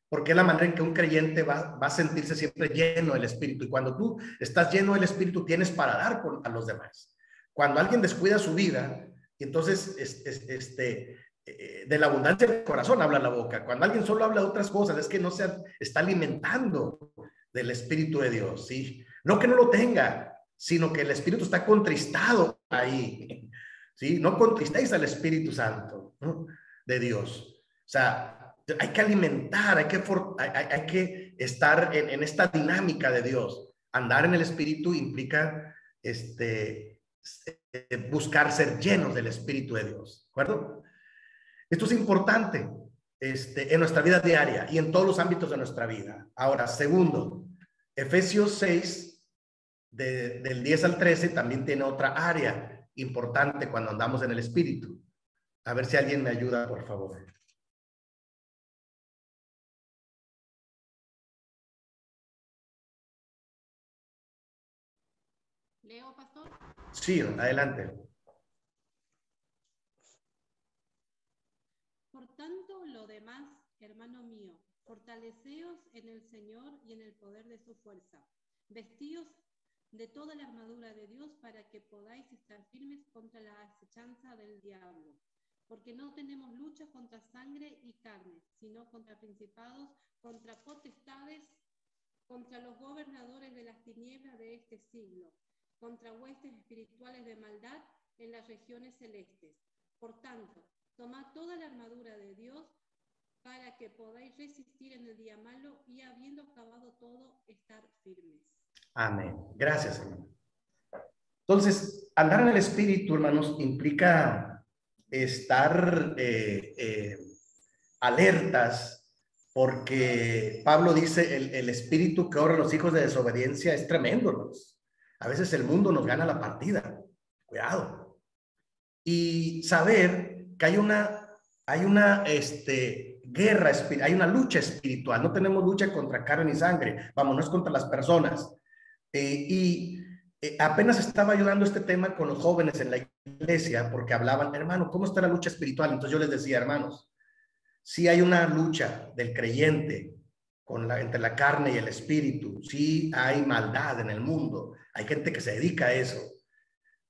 porque es la manera en que un creyente va a sentirse siempre lleno del Espíritu. Y cuando tú estás lleno del Espíritu, tienes para dar a los demás. Cuando alguien descuida su vida, entonces de la abundancia del corazón habla la boca. Cuando alguien solo habla de otras cosas, es que no se está alimentando del Espíritu de Dios, ¿sí? No que no lo tenga, sino que el Espíritu está contristado ahí, ¿sí? No contristéis al Espíritu Santo, ¿no? De Dios. O sea, hay que alimentar, hay que estar en esta dinámica de Dios. Andar en el Espíritu implica buscar ser llenos del Espíritu de Dios, ¿de acuerdo? Esto es importante en nuestra vida diaria y en todos los ámbitos de nuestra vida. Ahora, segundo, Efesios 6, del 10 al 13, también tiene otra área importante cuando andamos en el Espíritu. A ver si alguien me ayuda, por favor. ¿Leo, pastor? Sí, adelante. Por tanto, lo demás, hermano mío, fortaleceos en el Señor y en el poder de su fuerza. Vestíos de toda la armadura de Dios para que podáis estar firmes contra la acechanza del diablo. Porque no tenemos lucha contra sangre y carne, sino contra principados, contra potestades, contra los gobernadores de las tinieblas de este siglo, contra huestes espirituales de maldad en las regiones celestes. Por tanto, tomad toda la armadura de Dios para que podáis resistir en el día malo y habiendo acabado todo, estar firmes. Amén. Gracias, hermano. Entonces, andar en el Espíritu, hermanos, implica estar alertas, porque Pablo dice, el espíritu que obra los hijos de desobediencia es tremendo, hermanos. A veces el mundo nos gana la partida. Cuidado. Y saber que hay una guerra, hay una lucha espiritual. No tenemos lucha contra carne ni sangre. Vamos, no es contra las personas. Apenas estaba ayudando este tema con los jóvenes en la iglesia, porque hablaban, hermano, ¿cómo está la lucha espiritual? Entonces yo les decía, hermanos, sí hay una lucha del creyente entre la carne y el espíritu. Sí hay maldad en el mundo. Hay gente que se dedica a eso.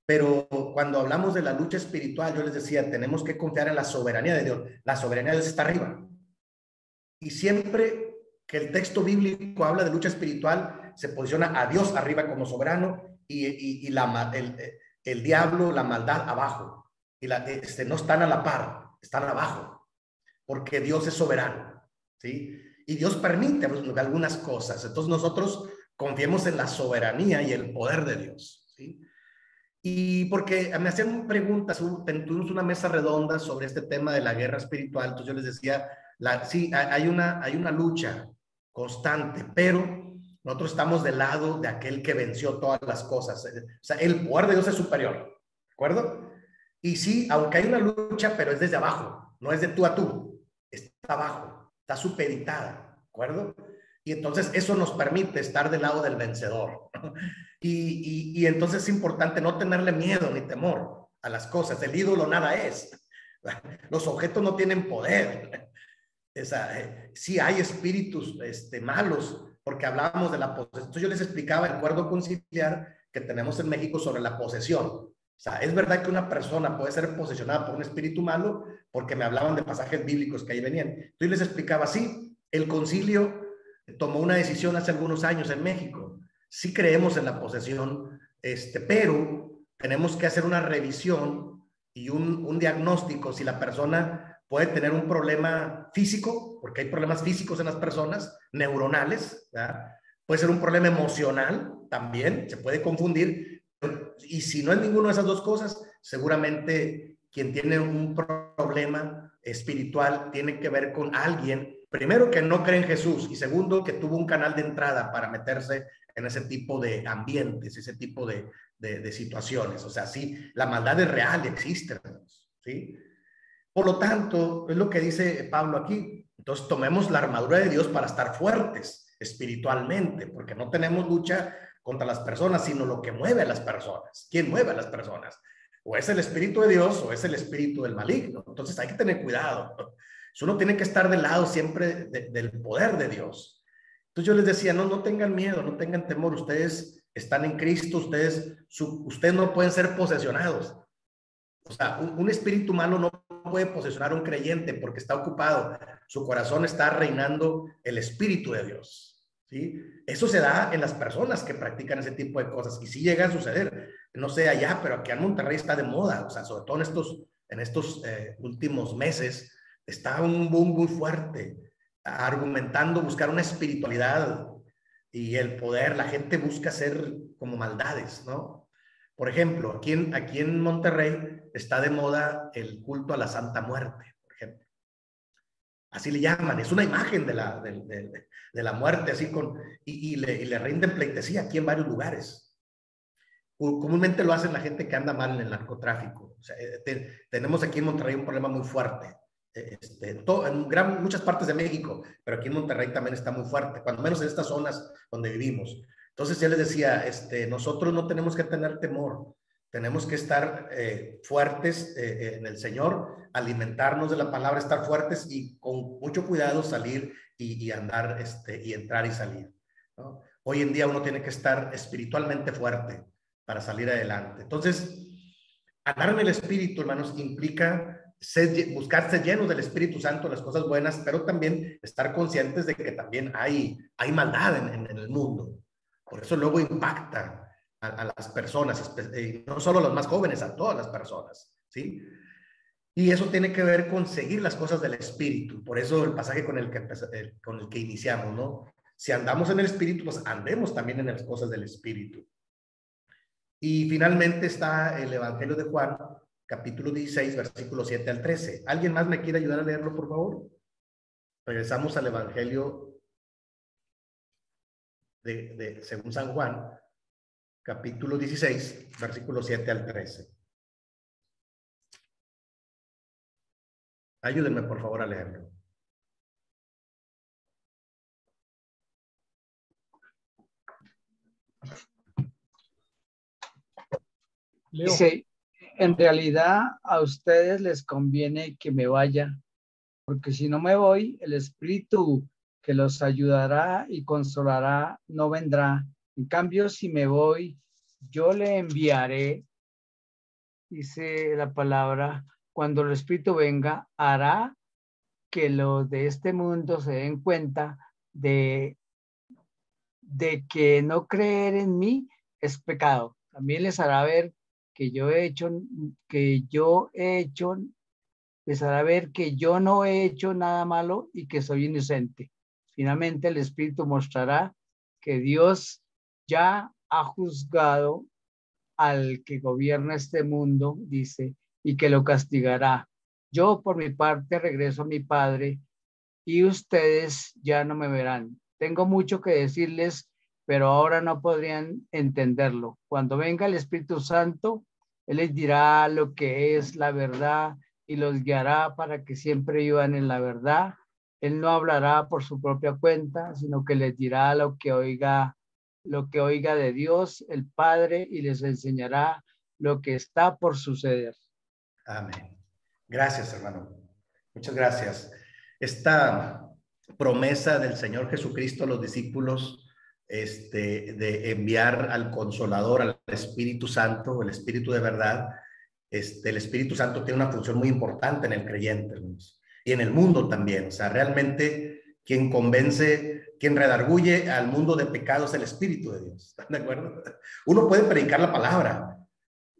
Pero cuando hablamos de la lucha espiritual, yo les decía, tenemos que confiar en la soberanía de Dios. La soberanía de Dios está arriba. Y siempre que el texto bíblico habla de lucha espiritual, se posiciona a Dios arriba como soberano y el diablo, la maldad abajo. Y no están a la par, están abajo. Porque Dios es soberano, ¿sí? Y Dios permite algunas cosas. Entonces nosotros confiemos en la soberanía y el poder de Dios, ¿sí? Y porque me hacían preguntas, tuvimos una mesa redonda sobre este tema de la guerra espiritual, entonces yo les decía, sí, hay una lucha constante, pero nosotros estamos del lado de aquel que venció todas las cosas. O sea, el poder de Dios es superior, ¿de acuerdo? Y sí, aunque hay una lucha, pero es desde abajo, no es de tú a tú, está abajo, está supeditada, ¿de acuerdo? Y entonces eso nos permite estar del lado del vencedor. Y entonces es importante no tenerle miedo ni temor a las cosas. El ídolo nada es. Los objetos no tienen poder. Sí hay espíritus malos, porque hablábamos de la posesión. Entonces yo les explicaba el acuerdo conciliar que tenemos en México sobre la posesión. O sea, es verdad que una persona puede ser posesionada por un espíritu malo, porque me hablaban de pasajes bíblicos que ahí venían. Entonces yo les explicaba, sí, el concilio tomó una decisión hace algunos años en México. Sí creemos en la posesión, pero tenemos que hacer una revisión y un diagnóstico si la persona puede tener un problema físico, porque hay problemas físicos en las personas, neuronales, ¿verdad? Puede ser un problema emocional también, se puede confundir, y si no es ninguna de esas dos cosas, seguramente quien tiene un problema espiritual tiene que ver con alguien, primero, que no cree en Jesús, y segundo, que tuvo un canal de entrada para meterse en ese tipo de ambientes, ese tipo de situaciones. O sea, sí, la maldad es real y existe, ¿sí? Por lo tanto, es lo que dice Pablo aquí. Entonces, tomemos la armadura de Dios para estar fuertes espiritualmente, porque no tenemos lucha contra las personas, sino lo que mueve a las personas. ¿Quién mueve a las personas? o es el espíritu de Dios o es el espíritu del maligno. Entonces hay que tener cuidado. Uno tiene que estar del lado siempre del poder de Dios. Entonces yo les decía, no tengan miedo, no tengan temor, ustedes están en Cristo, ustedes no pueden ser posesionados. O sea, un espíritu malo no puede posesionar a un creyente porque está ocupado. Su corazón está reinando el espíritu de Dios, ¿sí? Eso se da en las personas que practican ese tipo de cosas y sí llega a suceder. No sé allá, pero aquí en Monterrey está de moda. O sea, sobre todo en estos últimos meses está un boom muy fuerte, argumentando buscar una espiritualidad y el poder. La gente busca hacer como maldades, ¿no? Por ejemplo, aquí en Monterrey está de moda el culto a la Santa Muerte, por ejemplo. Así le llaman, es una imagen de la muerte, así y le rinden pleitesía aquí en varios lugares. Comúnmente lo hacen la gente que anda mal en el narcotráfico. O sea, tenemos aquí en Monterrey un problema muy fuerte. En muchas partes de México, pero aquí en Monterrey también está muy fuerte, cuando menos en estas zonas donde vivimos. Entonces ya les decía, nosotros no tenemos que tener temor, tenemos que estar fuertes en el Señor, alimentarnos de la palabra, estar fuertes y con mucho cuidado salir y andar y entrar y salir, ¿no? Hoy en día uno tiene que estar espiritualmente fuerte para salir adelante. Entonces, andar en el Espíritu, hermanos, implica buscar ser llenos del Espíritu Santo, las cosas buenas, pero también estar conscientes de que también hay maldad en el mundo. Por eso luego impacta a las personas, no solo a los más jóvenes, a todas las personas, ¿sí? Y eso tiene que ver con seguir las cosas del Espíritu. Por eso el pasaje con el que iniciamos, ¿no? Si andamos en el Espíritu, pues andemos también en las cosas del Espíritu. Y finalmente está el Evangelio de Juan, capítulo 16, versículos 7 al 13. ¿Alguien más me quiere ayudar a leerlo, por favor? Regresamos al Evangelio según San Juan, capítulo 16, versículos 7 al 13. Ayúdenme, por favor, a leerlo. Leo. Dice, en realidad a ustedes les conviene que me vaya, porque si no me voy, el Espíritu que los ayudará y consolará no vendrá. En cambio, si me voy, yo le enviaré, dice la palabra, cuando el Espíritu venga, hará que los de este mundo se den cuenta de que no creer en mí es pecado. También les hará ver les hará ver que yo no he hecho nada malo y que soy inocente. Finalmente el Espíritu mostrará que Dios ya ha juzgado al que gobierna este mundo, dice, y que lo castigará. Yo por mi parte regreso a mi Padre y ustedes ya no me verán. Tengo mucho que decirles, pero ahora no podrían entenderlo. Cuando venga el Espíritu Santo, Él les dirá lo que es la verdad y los guiará para que siempre vivan en la verdad. Él no hablará por su propia cuenta, sino que les dirá lo que oiga de Dios, el Padre, y les enseñará lo que está por suceder. Amén. Gracias, hermano. Muchas gracias. Esta promesa del Señor Jesucristo a los discípulos, de enviar al Consolador, al Espíritu Santo, el Espíritu de verdad. El Espíritu Santo tiene una función muy importante en el creyente, hermanos, y en el mundo también. O sea, realmente quien convence, quien redarguye al mundo de pecado es el Espíritu de Dios. ¿Están de acuerdo? Uno puede predicar la palabra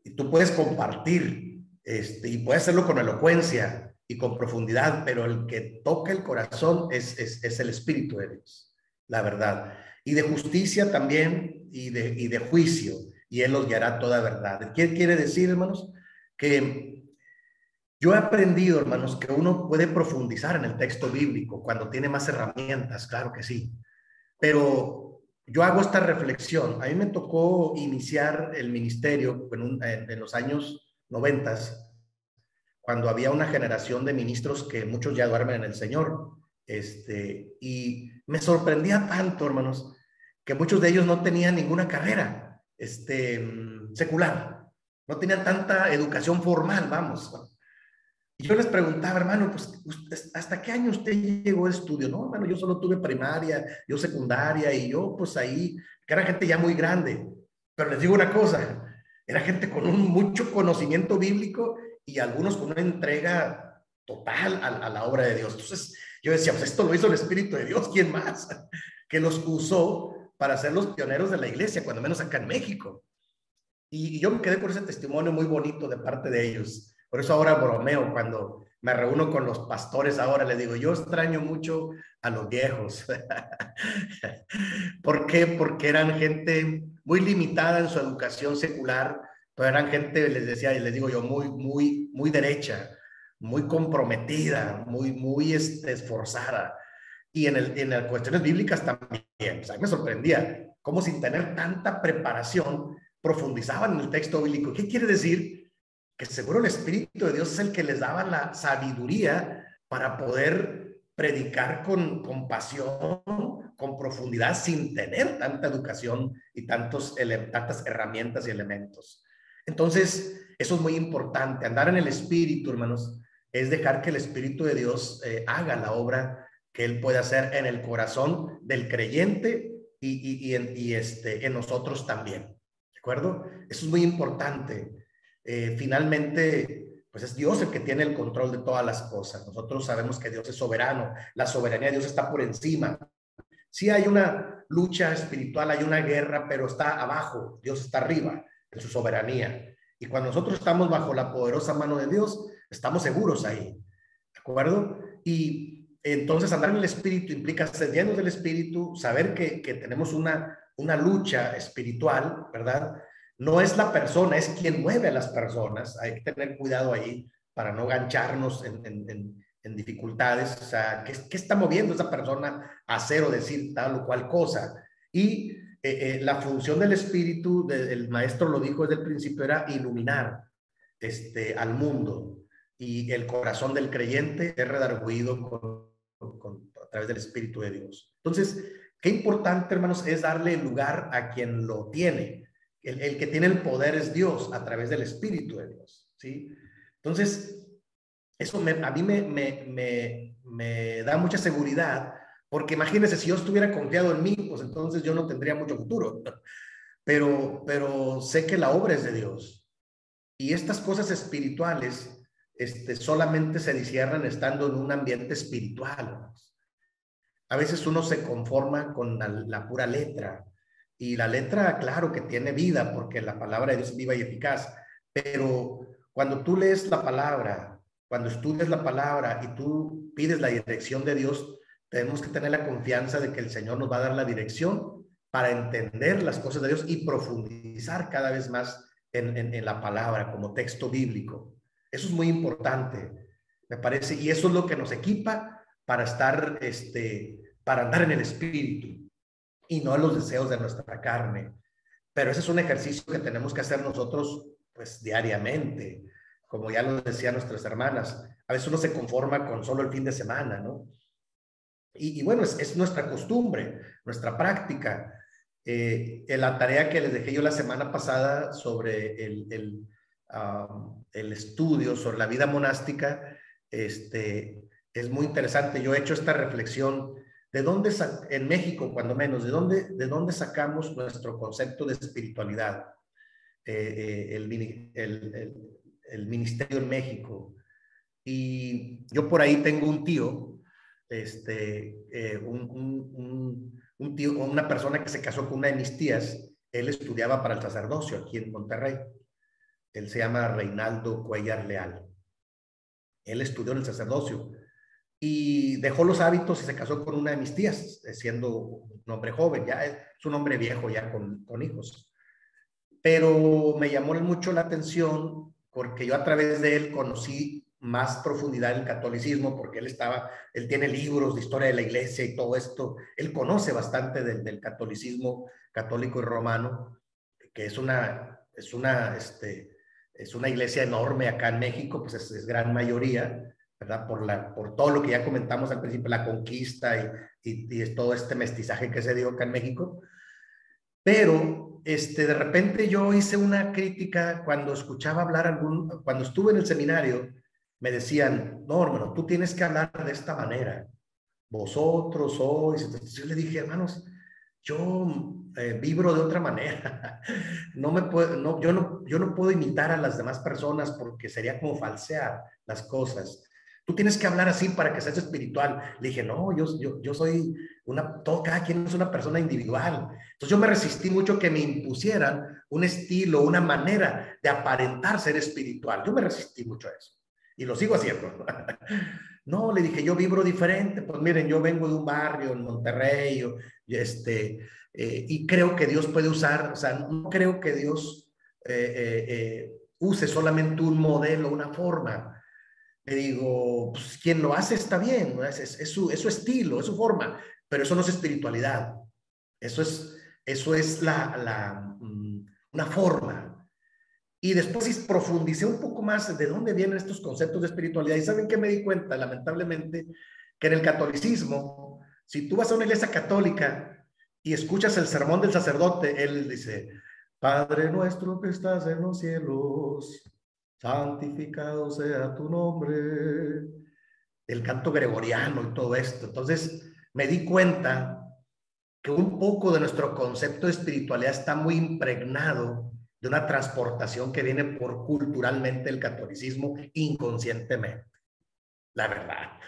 y tú puedes compartir, y puedes hacerlo con elocuencia y con profundidad, pero el que toca el corazón es el Espíritu de Dios, la verdad. Y de justicia también, y de juicio, y Él los guiará toda verdad. ¿Qué quiere decir, hermanos? Que yo he aprendido, hermanos, que uno puede profundizar en el texto bíblico cuando tiene más herramientas, claro que sí. Pero yo hago esta reflexión. A mí me tocó iniciar el ministerio en los años 90, cuando había una generación de ministros que muchos ya duermen en el Señor. Y me sorprendía tanto, hermanos, que muchos de ellos no tenían ninguna carrera secular. no tenían tanta educación formal, vamos. Y yo les preguntaba, hermano, pues, ¿hasta qué año usted llegó a estudio? No, hermano, yo solo tuve primaria, yo secundaria, y yo, pues ahí, que era gente ya muy grande. Pero les digo una cosa, era gente con mucho conocimiento bíblico y algunos con una entrega total a la obra de Dios. Entonces, yo decía, pues esto lo hizo el Espíritu de Dios, ¿quién más? Que los usó para ser los pioneros de la iglesia, cuando menos acá en México. Y yo me quedé con ese testimonio muy bonito de parte de ellos. Por eso ahora bromeo cuando me reúno con los pastores ahora, les digo, yo extraño mucho a los viejos. ¿Por qué? Porque eran gente muy limitada en su educación secular, pero eran gente, les decía y les digo yo, muy derecha, muy comprometida, muy esforzada. Y en las cuestiones bíblicas también. O sea, me sorprendía cómo sin tener tanta preparación profundizaban en el texto bíblico. ¿Qué quiere decir? Que seguro el Espíritu de Dios es el que les daba la sabiduría para poder predicar con pasión, con profundidad, sin tener tanta educación y tantas herramientas y elementos. Entonces, eso es muy importante. Andar en el Espíritu, hermanos, es dejar que el Espíritu de Dios haga la obra que Él puede hacer en el corazón del creyente y en nosotros también. ¿De acuerdo? Eso es muy importante. Finalmente, pues es Dios el que tiene el control de todas las cosas. Nosotros sabemos que Dios es soberano, la soberanía de Dios está por encima. Sí hay una lucha espiritual, hay una guerra, pero está abajo, Dios está arriba en su soberanía. Y cuando nosotros estamos bajo la poderosa mano de Dios, estamos seguros ahí, ¿de acuerdo? Y entonces andar en el Espíritu implica ser llenos del Espíritu, saber que tenemos una lucha espiritual, ¿verdad? No es la persona, es quien mueve a las personas. Hay que tener cuidado ahí para no gancharnos en dificultades. O sea, ¿qué está moviendo esa persona a hacer o decir tal o cual cosa? Y la función del Espíritu, el maestro lo dijo desde el principio, era iluminar al mundo. Y el corazón del creyente es redarguido a través del Espíritu de Dios. Entonces, qué importante, hermanos, es darle lugar a quien lo tiene. El que tiene el poder es Dios a través del Espíritu de Dios, ¿sí? Entonces, eso a mí me da mucha seguridad, porque imagínense, si yo estuviera confiado en mí, pues entonces yo no tendría mucho futuro. Pero sé que la obra es de Dios. Y estas cosas espirituales solamente se disciernan estando en un ambiente espiritual. A veces uno se conforma con la pura letra. Y la letra, claro que tiene vida, porque la palabra de Dios es viva y eficaz. Pero cuando tú lees la palabra, cuando estudias la palabra y tú pides la dirección de Dios, tenemos que tener la confianza de que el Señor nos va a dar la dirección para entender las cosas de Dios y profundizar cada vez más en la palabra como texto bíblico. Eso es muy importante, me parece, y eso es lo que nos equipa para estar, para andar en el Espíritu y no en los deseos de nuestra carne. Pero ese es un ejercicio que tenemos que hacer nosotros, pues, diariamente. Como ya lo decían nuestras hermanas, a veces uno se conforma con solo el fin de semana, ¿no? Y bueno, es nuestra costumbre, nuestra práctica. En la tarea que les dejé yo la semana pasada sobre el estudio sobre la vida monástica, es muy interesante. Yo he hecho esta reflexión. ¿De dónde, en México, cuando menos, de dónde sacamos nuestro concepto de espiritualidad? El ministerio en México. Y yo por ahí tengo un tío, un tío, una persona que se casó con una de mis tías. Él estudiaba para el sacerdocio aquí en Monterrey. Él se llama Reinaldo Cuellar Leal. Él estudió en el sacerdocio y dejó los hábitos y se casó con una de mis tías, siendo un hombre joven, ya es un hombre viejo ya con hijos. Pero me llamó mucho la atención porque yo a través de él conocí más profundidad en el catolicismo, porque él tiene libros de historia de la iglesia y todo esto. Él conoce bastante del catolicismo católico y romano, que es una iglesia enorme acá en México, pues es gran mayoría, ¿verdad? Por todo lo que ya comentamos al principio, la conquista y todo este mestizaje que se dio acá en México. Pero de repente yo hice una crítica cuando escuchaba hablar cuando estuve en el seminario, me decían, no, hermano, tú tienes que hablar de esta manera. Vosotros sois. Entonces yo le dije, hermanos, yo vibro de otra manera. Yo no puedo imitar a las demás personas porque sería como falsear las cosas. Tú tienes que hablar así para que seas espiritual. Le dije, no, yo soy cada quien es una persona individual. Entonces yo me resistí mucho que me impusieran un estilo, una manera de aparentar ser espiritual. Yo me resistí mucho a eso y lo sigo haciendo. No, le dije, yo vibro diferente. Pues miren, yo vengo de un barrio en Monterrey y creo que Dios puede usar, o sea, no creo que Dios use solamente un modelo, una forma. Le digo, pues quien lo hace está bien, ¿no? Es su estilo, es su forma, pero eso no es espiritualidad. Eso es una forma. Y después profundicé un poco más de dónde vienen estos conceptos de espiritualidad. ¿Y saben qué me di cuenta? Lamentablemente, que en el catolicismo, si tú vas a una iglesia católica y escuchas el sermón del sacerdote, él dice, Padre nuestro que estás en los cielos, santificado sea tu nombre. El canto gregoriano y todo esto. Entonces me di cuenta que un poco de nuestro concepto de espiritualidad está muy impregnado de una transportación que viene por culturalmente el catolicismo inconscientemente. La verdad.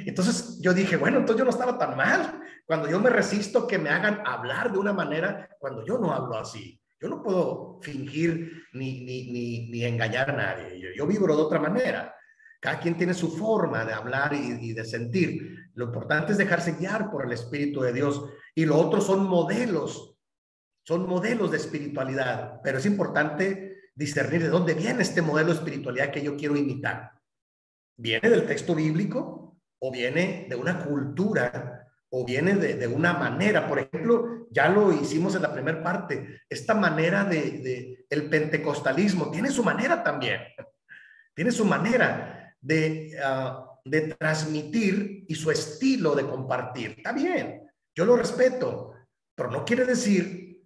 Entonces yo dije, bueno, entonces yo no estaba tan mal. Cuando yo me resisto que me hagan hablar de una manera, cuando yo no hablo así. Yo no puedo fingir ni engañar a nadie. Yo vibro de otra manera. Cada quien tiene su forma de hablar y de sentir. Lo importante es dejarse guiar por el Espíritu de Dios. Y lo otro son modelos de espiritualidad. Pero es importante discernir de dónde viene este modelo de espiritualidad que yo quiero imitar. ¿Viene del texto bíblico o viene de una cultura o viene de una manera? Por ejemplo, ya lo hicimos en la primera parte, esta manera de el pentecostalismo tiene su manera también, tiene su manera de transmitir y su estilo de compartir. Está bien, yo lo respeto, pero no quiere decir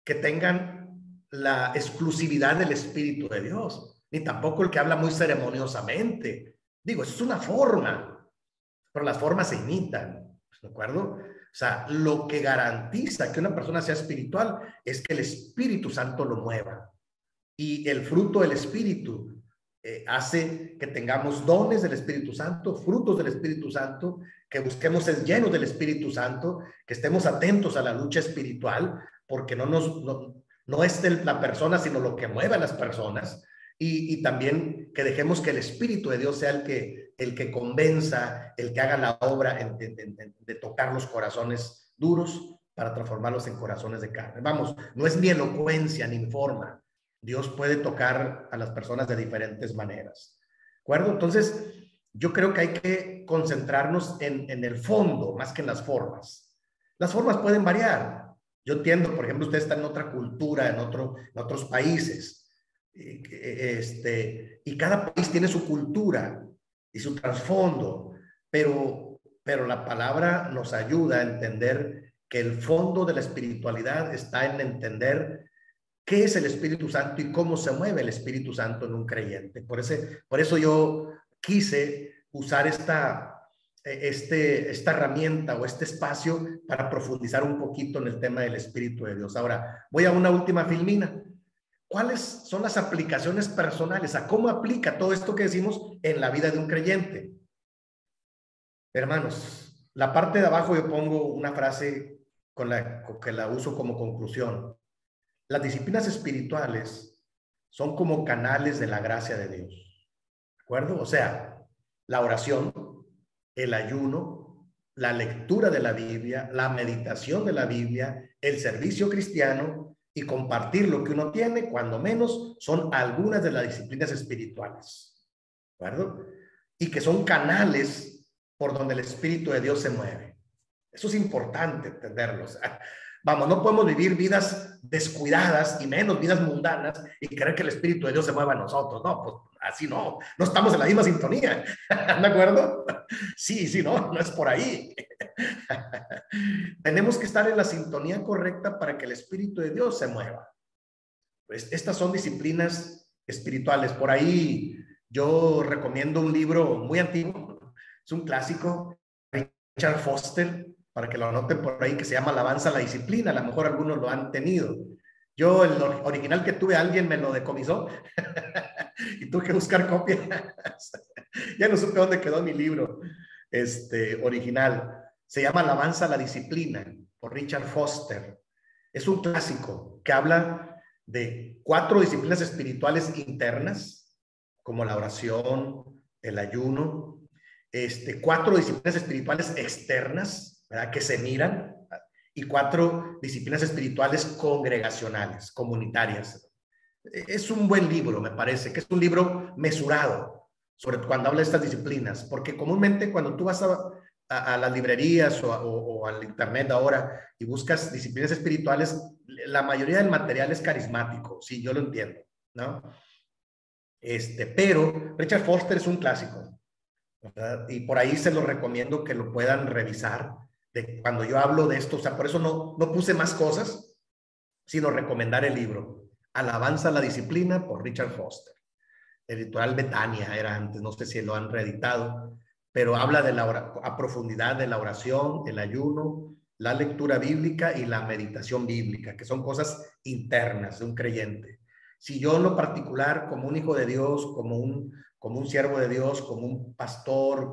que tengan la exclusividad del Espíritu de Dios, ni tampoco el que habla muy ceremoniosamente. Digo, eso es una forma, pero las formas se imitan, ¿de acuerdo? O sea, lo que garantiza que una persona sea espiritual es que el Espíritu Santo lo mueva. Y el fruto del Espíritu hace que tengamos dones del Espíritu Santo, frutos del Espíritu Santo, que busquemos ser llenos del Espíritu Santo, que estemos atentos a la lucha espiritual, porque no es la persona, sino lo que mueve a las personas. Y también que dejemos que el Espíritu de Dios sea el que convenza, el que haga la obra de tocar los corazones duros para transformarlos en corazones de carne. Vamos, no es mi elocuencia ni mi forma. Dios puede tocar a las personas de diferentes maneras. ¿De acuerdo? Entonces, yo creo que hay que concentrarnos en el fondo más que en las formas. Las formas pueden variar. Yo entiendo, por ejemplo, usted está en otra cultura, en otros países. Y cada país tiene su cultura y su trasfondo, pero la palabra nos ayuda a entender que el fondo de la espiritualidad está en entender qué es el Espíritu Santo y cómo se mueve el Espíritu Santo en un creyente. Por eso yo quise usar esta herramienta o este espacio para profundizar un poquito en el tema del Espíritu de Dios. Ahora, voy a una última filmina. ¿Cuáles son las aplicaciones personales? ¿A cómo aplica todo esto que decimos en la vida de un creyente? Hermanos, la parte de abajo yo pongo una frase que la uso como conclusión. Las disciplinas espirituales son como canales de la gracia de Dios. ¿De acuerdo? O sea, la oración, el ayuno, la lectura de la Biblia, la meditación de la Biblia, el servicio cristiano y compartir lo que uno tiene, cuando menos, son algunas de las disciplinas espirituales. ¿De acuerdo? Y que son canales por donde el Espíritu de Dios se mueve. Eso es importante entenderlo. O sea, Vamos, no podemos vivir vidas descuidadas y menos vidas mundanas y creer que el Espíritu de Dios se mueva a nosotros. No, pues así no estamos en la misma sintonía. ¿De acuerdo? Sí, no es por ahí. Tenemos que estar en la sintonía correcta para que el Espíritu de Dios se mueva. Pues estas son disciplinas espirituales. Por ahí yo recomiendo un libro muy antiguo, es un clásico, Richard Foster, para que lo anoten por ahí, que se llama Alabanza a la Disciplina. A lo mejor algunos lo han tenido. Yo, el original que tuve, alguien me lo decomisó y tuve que buscar copias. Ya no supe dónde quedó mi libro original. Se llama Alabanza a la Disciplina, por Richard Foster. Es un clásico que habla de 4 disciplinas espirituales internas, como la oración, el ayuno, 4 disciplinas espirituales externas, ¿verdad?, que se miran, y 4 disciplinas espirituales congregacionales, comunitarias. Es un buen libro, me parece, que es un libro mesurado sobre cuando habla de estas disciplinas, porque comúnmente cuando tú vas a las librerías o al internet ahora y buscas disciplinas espirituales, la mayoría del material es carismático, sí, yo lo entiendo, ¿no? Pero Richard Foster es un clásico, ¿verdad? Y por ahí se lo recomiendo que lo puedan revisar. Cuando yo hablo de esto, o sea, por eso no puse más cosas, sino recomendar el libro Alabanza a la Disciplina por Richard Foster. Editorial Betania era antes, no sé si lo han reeditado, pero habla de a profundidad de la oración, el ayuno, la lectura bíblica y la meditación bíblica, que son cosas internas de un creyente. Si yo en lo particular, como un hijo de Dios, como un siervo de Dios, como un pastor,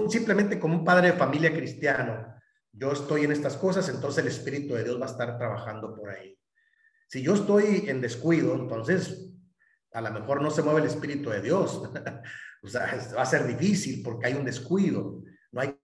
simplemente como un padre de familia cristiano, yo estoy en estas cosas, entonces el Espíritu de Dios va a estar trabajando por ahí. Si yo estoy en descuido, entonces a lo mejor no se mueve el Espíritu de Dios. O sea, va a ser difícil porque hay un descuido. No hay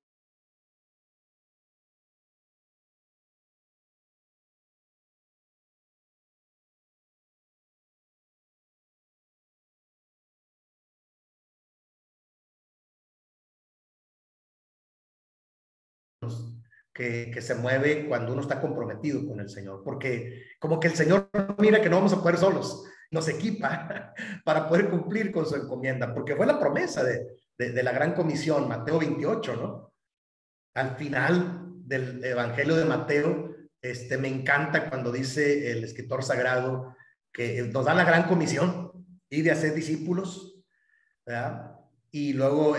que se mueve cuando uno está comprometido con el Señor, porque como que el Señor mira que no vamos a poder solos, nos equipa para poder cumplir con su encomienda, porque fue la promesa de la gran comisión, Mateo 28, ¿no? Al final del Evangelio de Mateo, me encanta cuando dice el escritor sagrado que nos da la gran comisión, ir de hacer discípulos, ¿verdad? Y luego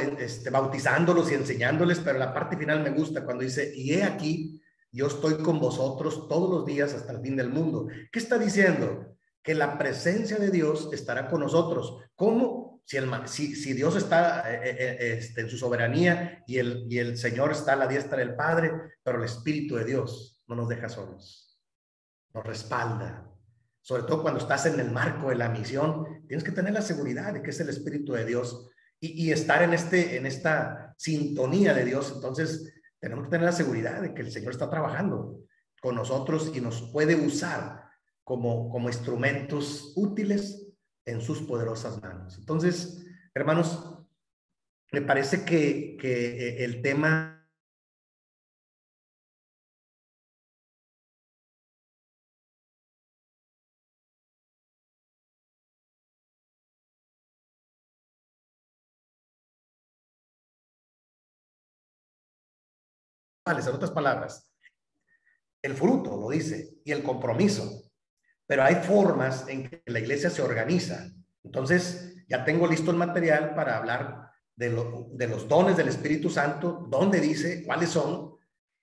bautizándolos y enseñándoles, pero la parte final me gusta cuando dice, y he aquí, yo estoy con vosotros todos los días hasta el fin del mundo. ¿Qué está diciendo? Que la presencia de Dios estará con nosotros. ¿Cómo? Si Dios está en su soberanía y el Señor está a la diestra del Padre, pero el Espíritu de Dios no nos deja solos, nos respalda. Sobre todo cuando estás en el marco de la misión, tienes que tener la seguridad de que es el Espíritu de Dios y estar en esta sintonía de Dios. Entonces tenemos que tener la seguridad de que el Señor está trabajando con nosotros y nos puede usar como instrumentos útiles en sus poderosas manos. Entonces, hermanos, me parece que el tema en otras palabras, el fruto lo dice y el compromiso, pero hay formas en que la iglesia se organiza. Entonces ya tengo listo el material para hablar de los dones del Espíritu Santo, dónde dice, cuáles son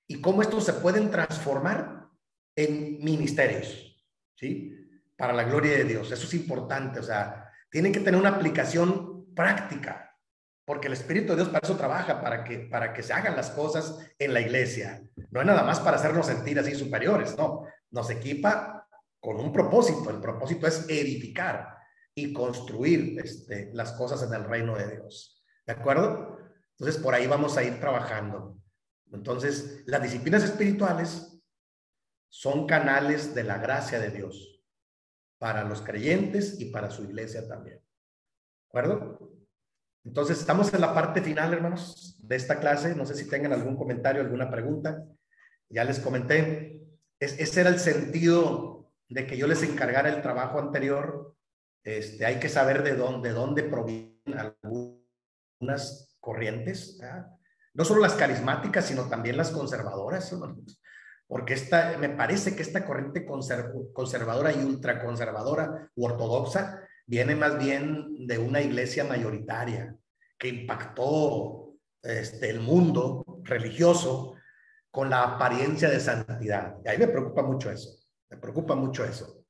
y cómo estos se pueden transformar en ministerios, ¿sí? Para la gloria de Dios. Eso es importante, o sea, tienen que tener una aplicación práctica, porque el Espíritu de Dios para eso trabaja, para que se hagan las cosas en la iglesia. No es nada más para hacernos sentir así superiores, no. Nos equipa con un propósito. El propósito es edificar y construir las cosas en el reino de Dios. ¿De acuerdo? Entonces, por ahí vamos a ir trabajando. Entonces, las disciplinas espirituales son canales de la gracia de Dios para los creyentes y para su iglesia también. ¿De acuerdo? Entonces, estamos en la parte final, hermanos, de esta clase. No sé si tengan algún comentario, alguna pregunta. Ya les comenté, ese era el sentido de que yo les encargara el trabajo anterior. Hay que saber de dónde provienen algunas corrientes, ¿verdad? No solo las carismáticas, sino también las conservadoras, ¿no? Porque me parece que esta corriente conservadora y ultraconservadora u ortodoxa viene más bien de una iglesia mayoritaria que impactó el mundo religioso con la apariencia de santidad. Y ahí me preocupa mucho eso,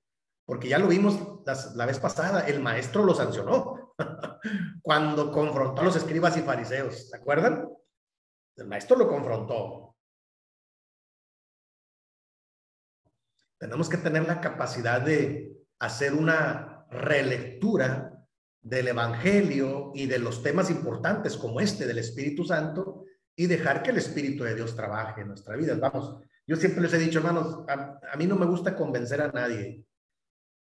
porque ya lo vimos la vez pasada, el maestro lo sancionó cuando confrontó a los escribas y fariseos, ¿se acuerdan? El maestro lo confrontó. Tenemos que tener la capacidad de hacer una relectura del Evangelio y de los temas importantes como del Espíritu Santo, y dejar que el Espíritu de Dios trabaje en nuestra vida. Vamos, yo siempre les he dicho, hermanos, a mí no me gusta convencer a nadie.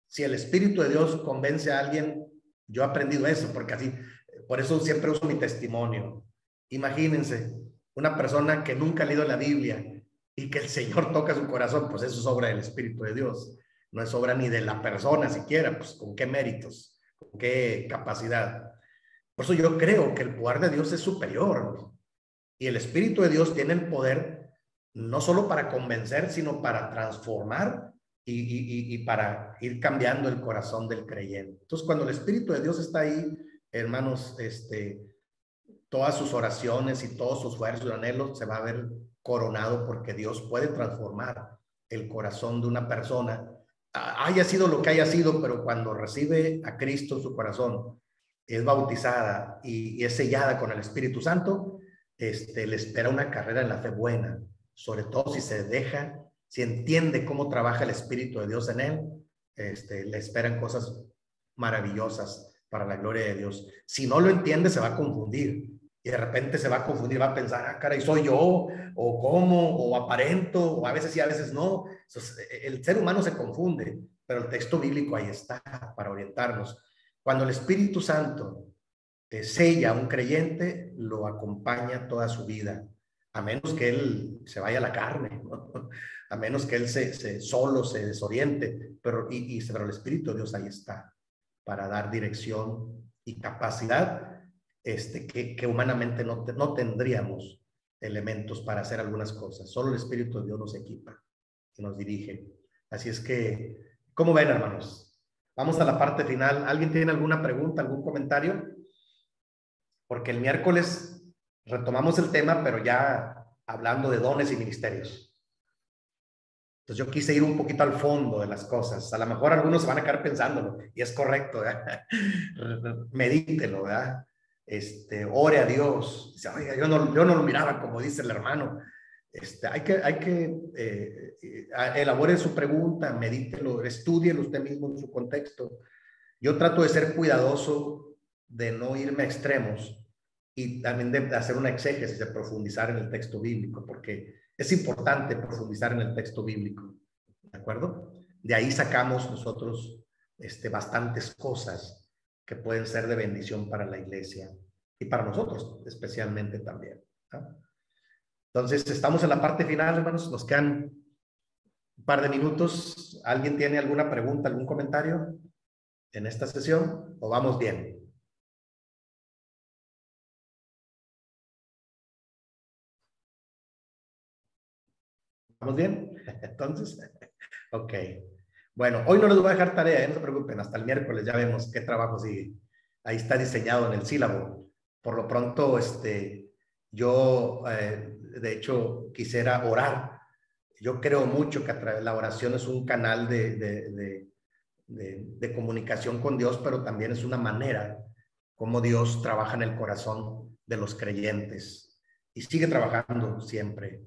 Si el Espíritu de Dios convence a alguien, yo he aprendido eso, porque así, por eso siempre uso mi testimonio. Imagínense, una persona que nunca ha leído la Biblia y que el Señor toca su corazón, pues eso es obra del Espíritu de Dios. No es obra ni de la persona siquiera, pues con qué méritos, con qué capacidad. Por eso yo creo que el poder de Dios es superior. Y el Espíritu de Dios tiene el poder no solo para convencer, sino para transformar y para ir cambiando el corazón del creyente. Entonces, cuando el Espíritu de Dios está ahí, hermanos, todas sus oraciones y todos sus esfuerzos y anhelos se va a ver coronado, porque Dios puede transformar el corazón de una persona, haya sido lo que haya sido, pero cuando recibe a Cristo en su corazón, es bautizada y es sellada con el Espíritu Santo, le espera una carrera en la fe buena, sobre todo si entiende cómo trabaja el Espíritu de Dios en él, le esperan cosas maravillosas para la gloria de Dios. Si no lo entiende, se va a confundir, y de repente se va a confundir, va a pensar, caray, ¿soy yo? ¿O cómo? ¿O aparento? ¿O a veces sí, a veces no? Entonces, el ser humano se confunde, pero el texto bíblico ahí está para orientarnos. Cuando el Espíritu Santo sella a un creyente, lo acompaña toda su vida, a menos que él se vaya a la carne, ¿no? A menos que él solo se desoriente, pero el Espíritu de Dios ahí está para dar dirección y capacidad que humanamente no tendríamos elementos para hacer algunas cosas. Solo el Espíritu de Dios nos equipa y nos dirige. Así es que, ¿cómo ven, hermanos? Vamos a la parte final. ¿Alguien tiene alguna pregunta, algún comentario? Porque el miércoles retomamos el tema, pero ya hablando de dones y ministerios. Entonces yo quise ir un poquito al fondo de las cosas. A lo mejor algunos se van a quedar pensándolo, y es correcto, ¿verdad? Medítelo, ¿verdad? Ore a Dios. Dice, oiga, yo no lo miraba como dice el hermano. Hay que elabore su pregunta, medítelo, estúdielo usted mismo en su contexto. Yo trato de ser cuidadoso, de no irme a extremos, y también de hacer una exégesis, de profundizar en el texto bíblico, porque es importante profundizar en el texto bíblico, ¿de acuerdo? De ahí sacamos nosotros bastantes cosas que pueden ser de bendición para la iglesia y para nosotros especialmente también, ¿no? Entonces, estamos en la parte final, hermanos. Nos quedan un par de minutos. ¿Alguien tiene alguna pregunta, algún comentario en esta sesión? ¿O vamos bien? ¿Vamos bien? Entonces, ok. Bueno, hoy no les voy a dejar tarea, no se preocupen. Hasta el miércoles ya vemos qué trabajo sigue. Ahí está diseñado en el sílabo. Por lo pronto, yo, de hecho, quisiera orar. Yo creo mucho que la oración es un canal de comunicación con Dios, pero también es una manera como Dios trabaja en el corazón de los creyentes y sigue trabajando siempre.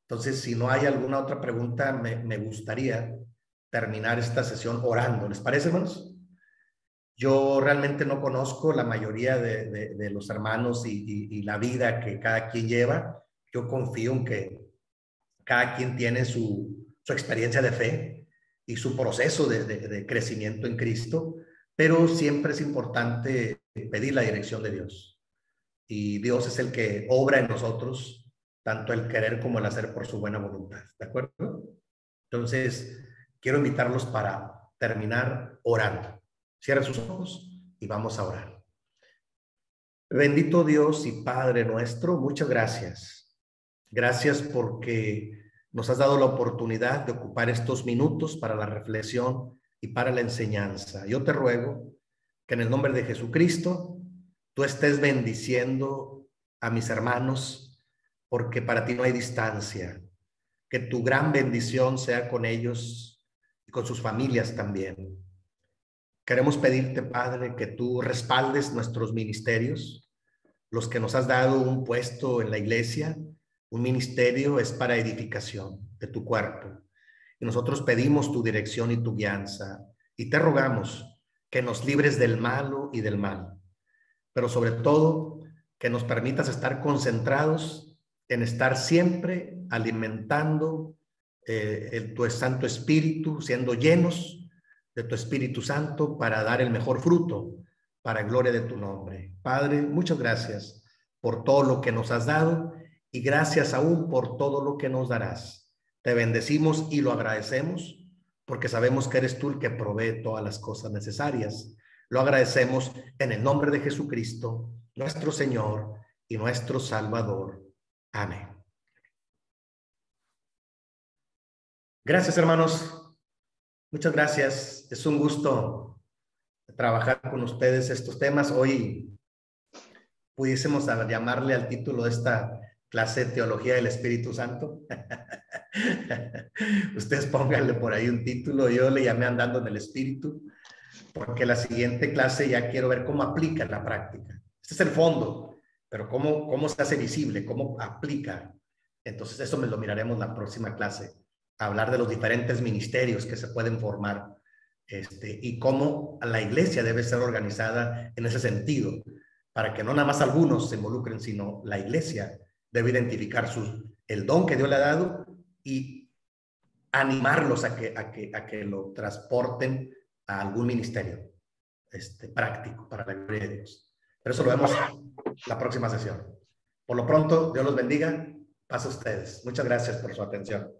Entonces, si no hay alguna otra pregunta, me gustaría terminar esta sesión orando. ¿Les parece, hermanos? Yo realmente no conozco la mayoría de los hermanos y la vida que cada quien lleva. Yo confío en que cada quien tiene su experiencia de fe y su proceso de crecimiento en Cristo, pero siempre es importante pedir la dirección de Dios. Y Dios es el que obra en nosotros, tanto el querer como el hacer por su buena voluntad. ¿De acuerdo? Entonces, quiero invitarlos para terminar orando. Cierren sus ojos y vamos a orar. Bendito Dios y Padre nuestro, muchas gracias. Gracias porque nos has dado la oportunidad de ocupar estos minutos para la reflexión y para la enseñanza. Yo te ruego que en el nombre de Jesucristo tú estés bendiciendo a mis hermanos, porque para ti no hay distancia. Que tu gran bendición sea con ellos y con sus familias también. Queremos pedirte, Padre, que tú respaldes nuestros ministerios, los que nos has dado un puesto en la iglesia. Un ministerio es para edificación de tu cuerpo. Y nosotros pedimos tu dirección y tu guianza. Y te rogamos que nos libres del malo y del mal. Pero sobre todo, que nos permitas estar concentrados en estar siempre alimentando tu Santo Espíritu, siendo llenos de tu Espíritu Santo para dar el mejor fruto, para gloria de tu nombre. Padre, muchas gracias por todo lo que nos has dado y gracias aún por todo lo que nos darás. Te bendecimos y lo agradecemos porque sabemos que eres tú el que provee todas las cosas necesarias. Lo agradecemos en el nombre de Jesucristo, nuestro Señor y nuestro Salvador. Amén. Gracias, hermanos. Muchas gracias. Es un gusto trabajar con ustedes estos temas. Hoy pudiésemos llamarle al título de esta clase Teología del Espíritu Santo. Ustedes pónganle por ahí un título. Yo le llamé Andando en el Espíritu, porque la siguiente clase ya quiero ver cómo aplica en la práctica. Este es el fondo, pero cómo se hace visible, cómo aplica. Entonces eso me lo miraremos la próxima clase, hablar de los diferentes ministerios que se pueden formar y cómo la iglesia debe ser organizada en ese sentido, para que no nada más algunos se involucren, sino la iglesia debe identificar el don que Dios le ha dado y animarlos a que lo transporten a algún ministerio práctico para la gloria de Dios. Pero eso lo vemos la próxima sesión. Por lo pronto, Dios los bendiga. Paz a ustedes. Muchas gracias por su atención.